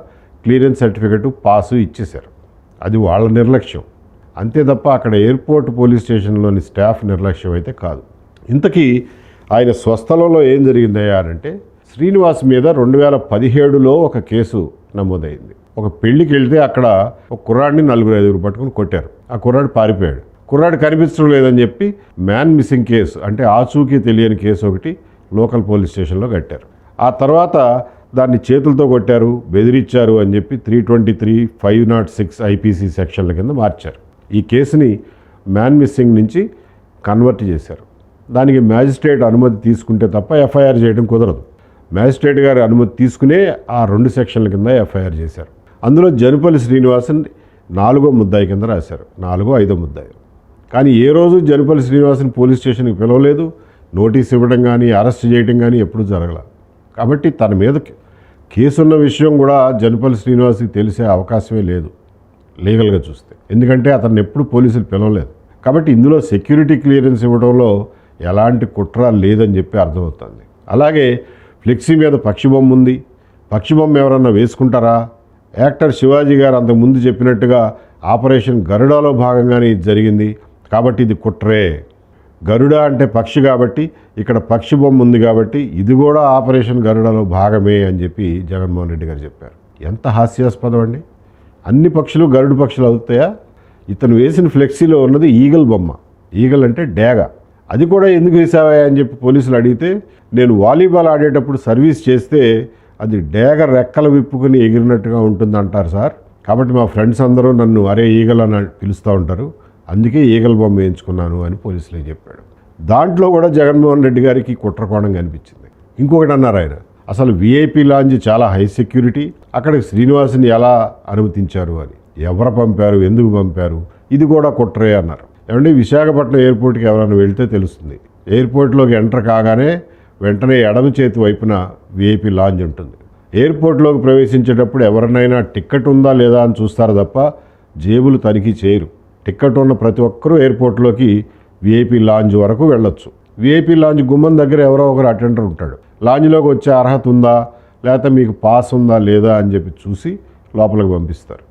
క్లియరెన్స్ సర్టిఫికేట్ పాసు ఇచ్చేశారు. అది వాళ్ళ నిర్లక్ష్యం అంతే తప్ప అక్కడ ఎయిర్పోర్ట్ పోలీస్ స్టేషన్లోని స్టాఫ్ నిర్లక్ష్యం అయితే కాదు. ఇంతకీ ఆయన స్వస్థలంలో ఏం జరిగిందయ్యా అంటే శ్రీనివాస్ మీద 2017లో ఒక కేసు నమోదైంది. ఒక పెళ్లికి వెళ్తే అక్కడ ఒక కుర్రాడిని 4-5 పట్టుకుని కొట్టారు. ఆ కుర్రాడు పారిపోయాడు. కుర్రాడు కనిపించడం లేదని చెప్పి మ్యాన్ మిస్సింగ్ కేసు, అంటే ఆచూకీ తెలియని కేసు ఒకటి లోకల్ పోలీస్ స్టేషన్లో కట్టారు. ఆ తర్వాత దాన్ని చేతులతో కొట్టారు, బెదిరించారు అని చెప్పి 323, 506 ఐపీసీ సెక్షన్ల కింద మార్చారు. ఈ కేసుని మ్యాన్ మిస్సింగ్ నుంచి కన్వర్ట్ చేశారు. దానికి మ్యాజిస్ట్రేట్ అనుమతి తీసుకుంటే తప్ప ఎఫ్ఐఆర్ చేయడం కుదరదు. మ్యాజిస్ట్రేట్ గారి అనుమతి తీసుకునే ఆ 2 సెక్షన్ల కింద ఎఫ్ఐఆర్ చేశారు. అందులో జనపల్లి శ్రీనివాసన్ 4వ ముద్దాయి కింద రాశారు, 4వ 5వ ముద్దాయి. కానీ ఏ రోజు జనపల్లి శ్రీనివాసన్ పోలీస్ స్టేషన్కి పిలవలేదు, నోటీస్ ఇవ్వడం కానీ అరెస్ట్ చేయడం కానీ ఎప్పుడూ జరగల. కాబట్టి తన మీద కేసున్న విషయం కూడా జనపల్లి శ్రీనివాస్కి తెలిసే అవకాశమే లేదు లీగల్గా చూస్తే, ఎందుకంటే అతన్ని ఎప్పుడు పోలీసులు పిలవలేదు. కాబట్టి ఇందులో సెక్యూరిటీ క్లియరెన్స్ ఇవ్వడంలో ఎలాంటి కుట్ర లేదని చెప్పి అర్థమవుతుంది. అలాగే ఫ్లెక్సీ మీద పక్షి బొమ్మ ఉంది, పక్షి బొమ్మ ఎవరన్నా వేసుకుంటారా? యాక్టర్ శివాజీ గారు అంతకుముందు చెప్పినట్టుగా ఆపరేషన్ గరుడాలో భాగంగానే ఇది జరిగింది, కాబట్టి ఇది కుట్రే. గరుడ అంటే పక్షి కాబట్టి ఇక్కడ పక్షి బొమ్మ ఉంది కాబట్టి ఇది కూడా ఆపరేషన్ గరుడాలో భాగమే అని చెప్పి జగన్మోహన్ రెడ్డి గారు చెప్పారు. ఎంత హాస్యాస్పదం అండి! అన్ని పక్షులు గరుడు పక్షులు అవుతాయా? ఇతను వేసిన ఫ్లెక్సీలో ఉన్నది ఈగల్ బొమ్మ. ఈగల్ అంటే డేగ. అది కూడా ఎందుకు వేసావా అని చెప్పి పోలీసులు అడిగితే నేను వాలీబాల్ ఆడేటప్పుడు సర్వీస్ చేస్తే అది డేగ రెక్కలు విప్పుకుని ఎగిరినట్టుగా ఉంటుంది అంటారు సార్, కాబట్టి మా ఫ్రెండ్స్ అందరూ నన్ను అరే ఈగల్ అని పిలుస్తూ ఉంటారు, అందుకే ఈగల్ బొమ్మ వేయించుకున్నాను అని పోలీసులే చెప్పాడు. దాంట్లో కూడా జగన్మోహన్ రెడ్డి గారికి కుట్రకోణం కనిపించింది. ఇంకొకటి అన్నారు ఆయన, అసలు విఐపీ లాంజ్ చాలా హై సెక్యూరిటీ, అక్కడికి శ్రీనివాసుని ఎలా అనుమతించారు అని, ఎవరు పంపారు, ఎందుకు పంపారు, ఇది కూడా కుట్రే అన్నారు. ఏమంటే విశాఖపట్నం ఎయిర్పోర్ట్కి ఎవరైనా వెళ్తే తెలుస్తుంది, ఎయిర్పోర్ట్లోకి ఎంటర్ కాగానే వెంటనే ఎడమ చేతి వైపున విఐపీ లాంజ్ ఉంటుంది. ఎయిర్పోర్ట్లోకి ప్రవేశించేటప్పుడు ఎవరినైనా టిక్కెట్ ఉందా లేదా అని చూస్తారు తప్ప జేబులు తనిఖీ చేయరు. టిక్కెట్ ఉన్న ప్రతి ఒక్కరూ ఎయిర్పోర్ట్లోకి విఐపీ లాంజ్ వరకు వెళ్ళొచ్చు. విఐపి లాంజ్ గుమ్మం దగ్గర ఎవరో ఒకరు అటెండర్ ఉంటాడు. లాంజ్లోకి వచ్చే అర్హత ఉందా లేకపోతే మీకు పాస్ ఉందా లేదా అని చెప్పి చూసి లోపలికి పంపిస్తారు.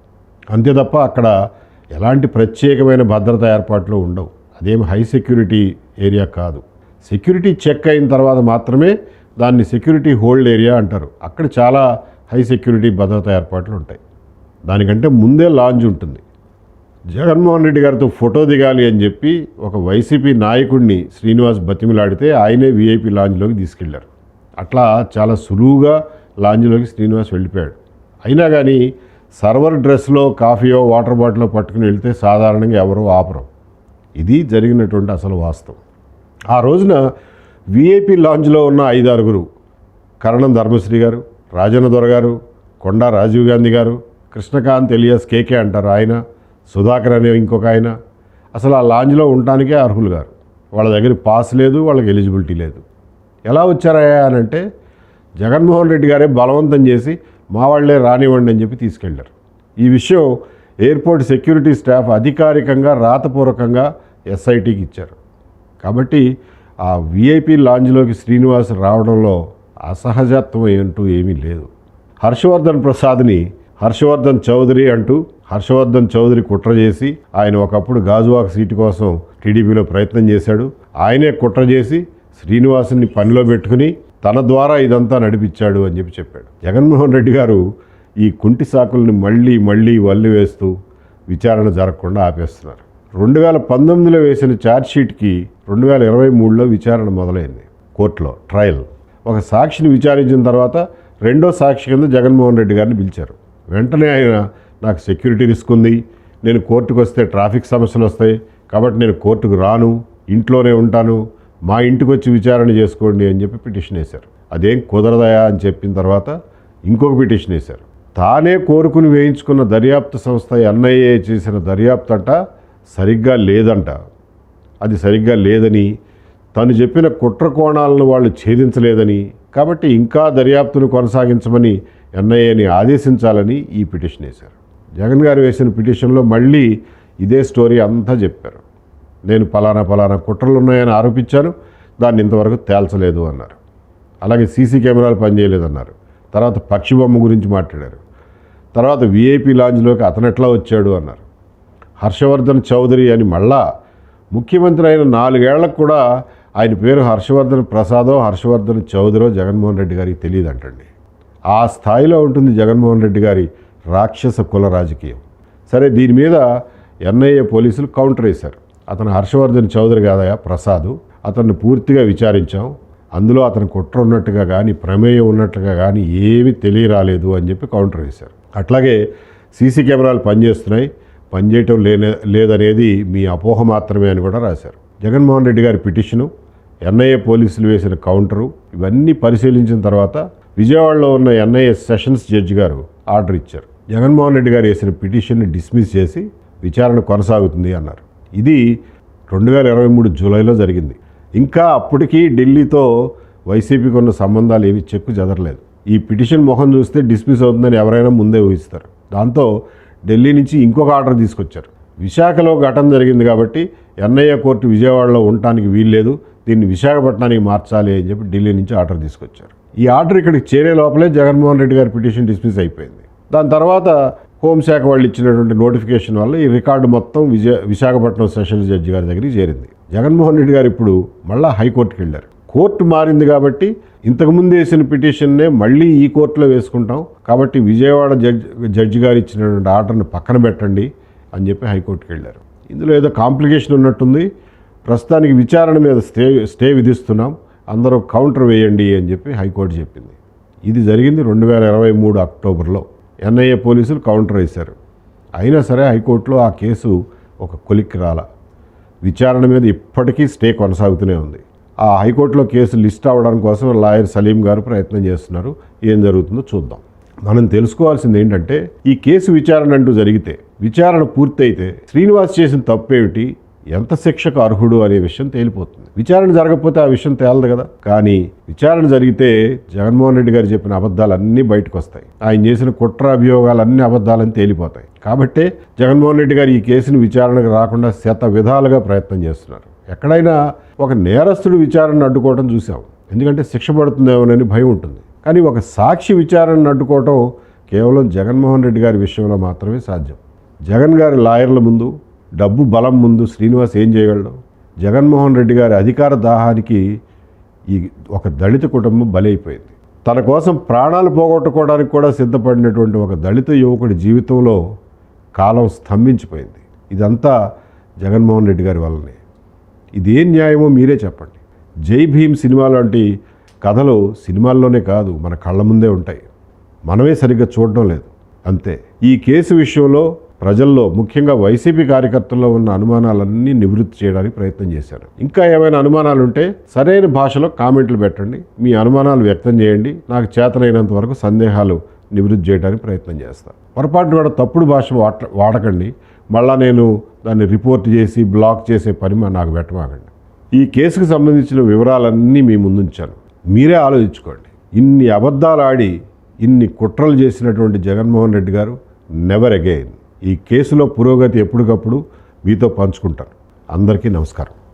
అంతే తప్ప అక్కడ ఎలాంటి ప్రత్యేకమైన భద్రతా ఏర్పాట్లు ఉండవు. అదేం హై సెక్యూరిటీ ఏరియా కాదు. సెక్యూరిటీ చెక్ అయిన తర్వాత మాత్రమే దాన్ని సెక్యూరిటీ హోల్డ్ ఏరియా అంటారు. అక్కడ చాలా హై సెక్యూరిటీ భద్రతా ఏర్పాట్లు ఉంటాయి. దానికంటే ముందే లాంజ్ ఉంటుంది. జగన్మోహన్ రెడ్డి గారితో ఫోటో దిగాలి అని చెప్పి ఒక వైసీపీ నాయకుడిని శ్రీనివాస్ బతిమిలాడితే ఆయనే విఐపి లాంజ్లోకి తీసుకెళ్లారు. అట్లా చాలా సులువుగా లాంజ్లోకి శ్రీనివాస్ వెళ్ళిపోయాడు. అయినా కానీ సర్వర్ డ్రెస్లో కాఫీయో వాటర్ బాటిల్లో పట్టుకుని వెళ్తే సాధారణంగా ఎవరో ఆపరు. ఇది జరిగినటువంటి అసలు వాస్తవం. ఆ రోజున విఐపి లాంజ్లో ఉన్న 5-6 కరణం ధర్మశ్రీ గారు, రాజన్న దొర గారు, కొండా రాజీవ్ గాంధీ గారు, కృష్ణకాంత్ ఎలియాస్ కేకే అంటారు ఆయన, సుధాకర్ అనే ఇంకొక ఆయన అసలు ఆ లాంజ్లో ఉండటానికే అర్హులు గారు. వాళ్ళ దగ్గర పాస్ లేదు, వాళ్ళకి ఎలిజిబిలిటీ లేదు. ఎలా వచ్చారయ్యా అని అంటే జగన్మోహన్ రెడ్డి గారే బలవంతం చేసి మా వాళ్లే రానివ్వండి అని చెప్పి తీసుకెళ్లారు. ఈ విషయం ఎయిర్పోర్ట్ సెక్యూరిటీ స్టాఫ్ అధికారికంగా రాతపూర్వకంగా ఎస్ఐటికి ఇచ్చారు. కాబట్టి ఆ విఐపి లాంజ్లోకి శ్రీనివాస్ రావడంలో అసహజత్వం ఏంటూ ఏమీ లేదు. హర్షవర్ధన్ ప్రసాద్ని హర్షవర్ధన్ చౌదరి అంటూ హర్షవర్ధన్ చౌదరి కుట్ర చేసి ఆయన ఒకప్పుడు గాజువాక సీటు కోసం టీడీపీలో ప్రయత్నం చేశాడు. ఆయనే కుట్ర చేసి శ్రీనివాసుని పనిలో పెట్టుకుని తన ద్వారా ఇదంతా నడిపించాడు అని చెప్పాడు. జగన్మోహన్ రెడ్డి గారు ఈ కుంటి సాకుల్ని మళ్ళీ వల్లి వేస్తూ విచారణ జరగకుండా ఆపేస్తున్నారు. 2019లో వేసిన ఛార్జ్షీట్కి 2023లో విచారణ మొదలైంది కోర్టులో ట్రయల్. ఒక సాక్షిని విచారించిన తర్వాత రెండో సాక్షి కింద జగన్మోహన్ రెడ్డి గారిని పిలిచారు. వెంటనే ఆయన నాకు సెక్యూరిటీ రిస్క్ ఉంది, నేను కోర్టుకు వస్తే ట్రాఫిక్ సమస్యలు వస్తాయి, కాబట్టి నేను కోర్టుకు రాను, ఇంట్లోనే ఉంటాను, మా ఇంటికి వచ్చి విచారణ చేసుకోండి అని చెప్పి పిటిషన్ వేశారు. అదేం కుదరదయా అని చెప్పిన తర్వాత ఇంకొక పిటిషన్ వేశారు. తానే కోరుకుని వేయించుకున్న దర్యాప్తు సంస్థ ఎన్ఐఏ చేసిన దర్యాప్తు అంట సరిగ్గా లేదంట. అది సరిగ్గా లేదని, తను చెప్పిన కుట్ర కోణాలను వాళ్ళు ఛేదించలేదని, కాబట్టి ఇంకా దర్యాప్తును కొనసాగించమని ఎన్ఐఏని ఆదేశించాలని ఈ పిటిషన్ వేశారు. జగన్ గారు వేసిన పిటిషన్లో మళ్ళీ ఇదే స్టోరీ అంతా చెప్పారు. నేను పలానా కుట్రలు ఉన్నాయని ఆరోపించాను, దాన్ని ఇంతవరకు తేల్చలేదు అన్నారు. అలాగే సీసీ కెమెరాలు పనిచేయలేదన్నారు. తర్వాత పక్షి బొమ్మ గురించి మాట్లాడారు. తర్వాత విఐపి లాంజ్లోకి అతను ఎట్లా వచ్చాడు అన్నారు. హర్షవర్ధన్ చౌదరి అని మళ్ళా ముఖ్యమంత్రి అయిన 4 ఏళ్లకు కూడా ఆయన పేరు హర్షవర్ధన్ ప్రసాదో హర్షవర్ధన్ చౌదరో జగన్మోహన్ రెడ్డి గారికి తెలియదు అంటండి. ఆ స్థాయిలో ఉంటుంది జగన్మోహన్ రెడ్డి గారి రాక్షస కుల రాజకీయం. సరే, దీని మీద ఎన్ఐఏ పోలీసులు కౌంటర్ వేశారు. అతను హర్షవర్ధన్ చౌదరి కాదయా ప్రసాదు, అతన్ని పూర్తిగా విచారించాం, అందులో అతను కుట్ర ఉన్నట్టుగా కానీ ప్రమేయం ఉన్నట్టుగా కానీ ఏమీ తెలియరాలేదు అని చెప్పి కౌంటర్ వేశారు. అట్లాగే సీసీ కెమెరాలు పనిచేస్తున్నాయి, పనిచేయటం లేదనేది మీ అపోహ మాత్రమే అని కూడా రాశారు. జగన్మోహన్ రెడ్డి గారి పిటిషను, ఎన్ఐఏ పోలీసులు వేసిన కౌంటరు ఇవన్నీ పరిశీలించిన తర్వాత విజయవాడలో ఉన్న ఎన్ఐఏ సెషన్స్ జడ్జి గారు ఆర్డర్ ఇచ్చారు. జగన్మోహన్ రెడ్డి గారు వేసిన పిటిషన్ని డిస్మిస్ చేసి విచారణ కొనసాగుతుంది అన్నారు. ఇది 2023 జూలైలో జరిగింది. ఇంకా అప్పటికీ ఢిల్లీతో వైసీపీకి ఉన్న సంబంధాలు ఏవి చెక్కు చెదరలేదు. ఈ పిటిషన్ మొహం చూస్తే డిస్మిస్ అవుతుందని ఎవరైనా ముందే ఊహిస్తారు. దాంతో ఢిల్లీ నుంచి ఇంకొక ఆర్డర్ తీసుకొచ్చారు. విశాఖలో ఘటన జరిగింది కాబట్టి ఎన్ఐఏ కోర్టు విజయవాడలో ఉండటానికి వీల్లేదు, దీన్ని విశాఖపట్నానికి మార్చాలి అని చెప్పి ఢిల్లీ నుంచి ఆర్డర్ తీసుకొచ్చారు. ఈ ఆర్డర్ ఇక్కడికి చేరే లోపలే జగన్మోహన్ రెడ్డి గారి పిటిషన్ డిస్మిస్ అయిపోయింది. దాని తర్వాత హోంశాఖ వాళ్ళు ఇచ్చినటువంటి నోటిఫికేషన్ వల్ల ఈ రికార్డు మొత్తం విశాఖపట్నం సెషన్స్ జడ్జి గారి దగ్గరికి చేరింది. జగన్మోహన్ రెడ్డి గారు ఇప్పుడు మళ్ళీ హైకోర్టుకి వెళ్ళారు. కోర్టు మారింది కాబట్టి ఇంతకుముందు వేసిన పిటిషన్నే మళ్ళీ ఈ కోర్టులో వేసుకుంటాం, కాబట్టి విజయవాడ జడ్జి గారు ఇచ్చినటువంటి ఆర్డర్ని పక్కన పెట్టండి అని చెప్పి హైకోర్టుకి వెళ్ళారు. ఇందులో ఏదో కాంప్లికేషన్ ఉన్నట్టుంది, ప్రస్తుతానికి విచారణ మీద స్టే విధిస్తున్నాం, అందరూ కౌంటర్ వేయండి అని చెప్పి హైకోర్టు చెప్పింది. ఇది జరిగింది 2023 అక్టోబర్లో. ఎన్ఐఏ పోలీసులు కౌంటర్ వేశారు. అయినా సరే హైకోర్టులో ఆ కేసు ఒక కొలిక్కి రాల. విచారణ మీద ఇప్పటికీ స్టే కొనసాగుతూనే ఉంది. ఆ హైకోర్టులో కేసు లిస్ట్ అవ్వడం కోసం లాయర్ సలీం గారు ప్రయత్నం చేస్తున్నారు. ఏం జరుగుతుందో చూద్దాం. మనం తెలుసుకోవాల్సింది ఏంటంటే, ఈ కేసు విచారణ అంటూ జరిగితే, విచారణ పూర్తయితే శ్రీనివాస్ చేసిన తప్పేమిటి, ఎంత శిక్షకు అర్హుడు అనే విషయం తేలిపోతుంది. విచారణ జరగకపోతే ఆ విషయం తేలదు కదా. కానీ విచారణ జరిగితే జగన్మోహన్ రెడ్డి గారు చెప్పిన అబద్ధాలన్నీ బయటకు వస్తాయి, ఆయన చేసిన కుట్ర అభియోగాలన్నీ అబద్ధాలని తేలిపోతాయి. కాబట్టే జగన్మోహన్ రెడ్డి గారు ఈ కేసును విచారణకు రాకుండా శత విధాలుగా ప్రయత్నం చేస్తున్నారు. ఎక్కడైనా ఒక నేరస్తుడి విచారణను అడ్డుకోవడం చూసాం, ఎందుకంటే శిక్ష పడుతుందేమోనని భయం ఉంటుంది. కానీ ఒక సాక్షి విచారణను అడ్డుకోవటం కేవలం జగన్మోహన్ రెడ్డి గారి విషయంలో మాత్రమే సాధ్యం. జగన్ గారి లాయర్ల ముందు, డబ్బు బలం ముందు శ్రీనివాస్ ఏం చేయగలడు? జగన్మోహన్ రెడ్డి గారి అధికార దాహానికి ఈ ఒక దళిత కుటుంబం బలైపోయింది. తన కోసం ప్రాణాలు పోగొట్టుకోవడానికి కూడా సిద్ధపడినటువంటి ఒక దళిత యువకుడి జీవితంలో కాలం స్తంభించిపోయింది. ఇదంతా జగన్మోహన్ రెడ్డి గారి వల్లనే. ఇదేం న్యాయమో మీరే చెప్పండి. జై భీమ్ సినిమా లాంటి కథలు సినిమాల్లోనే కాదు, మన కళ్ళ ముందే ఉంటాయి. మనమే సరిగ్గా చూడడం లేదు, అంతే. ఈ కేసు విషయంలో ప్రజల్లో, ముఖ్యంగా వైసీపీ కార్యకర్తల్లో ఉన్న అనుమానాలన్నీ నివృత్తి చేయడానికి ప్రయత్నం చేశారు. ఇంకా ఏమైనా అనుమానాలు ఉంటే సరైన భాషలో కామెంట్లు పెట్టండి, మీ అనుమానాలు వ్యక్తం చేయండి. నాకు చేతనైనంత వరకు సందేహాలు నివృత్తి చేయడానికి ప్రయత్నం చేస్తాను. పొరపాటు కూడా తప్పుడు భాష వాడకండి. మళ్ళా నేను దాన్ని రిపోర్ట్ చేసి బ్లాక్ చేసే పని నాకు పెట్టమాకండి. ఈ కేసుకు సంబంధించిన వివరాలన్నీ మీ ముందుంచాను, మీరే ఆలోచించుకోండి. ఇన్ని అబద్ధాలు ఆడి ఇన్ని కుట్రలు చేసినటువంటి జగన్మోహన్ రెడ్డి గారు నెవర్ అగైన్. ఈ కేసులో పురోగతి ఎప్పటికప్పుడు మీతో పంచుకుంటాను. అందరికీ నమస్కారం.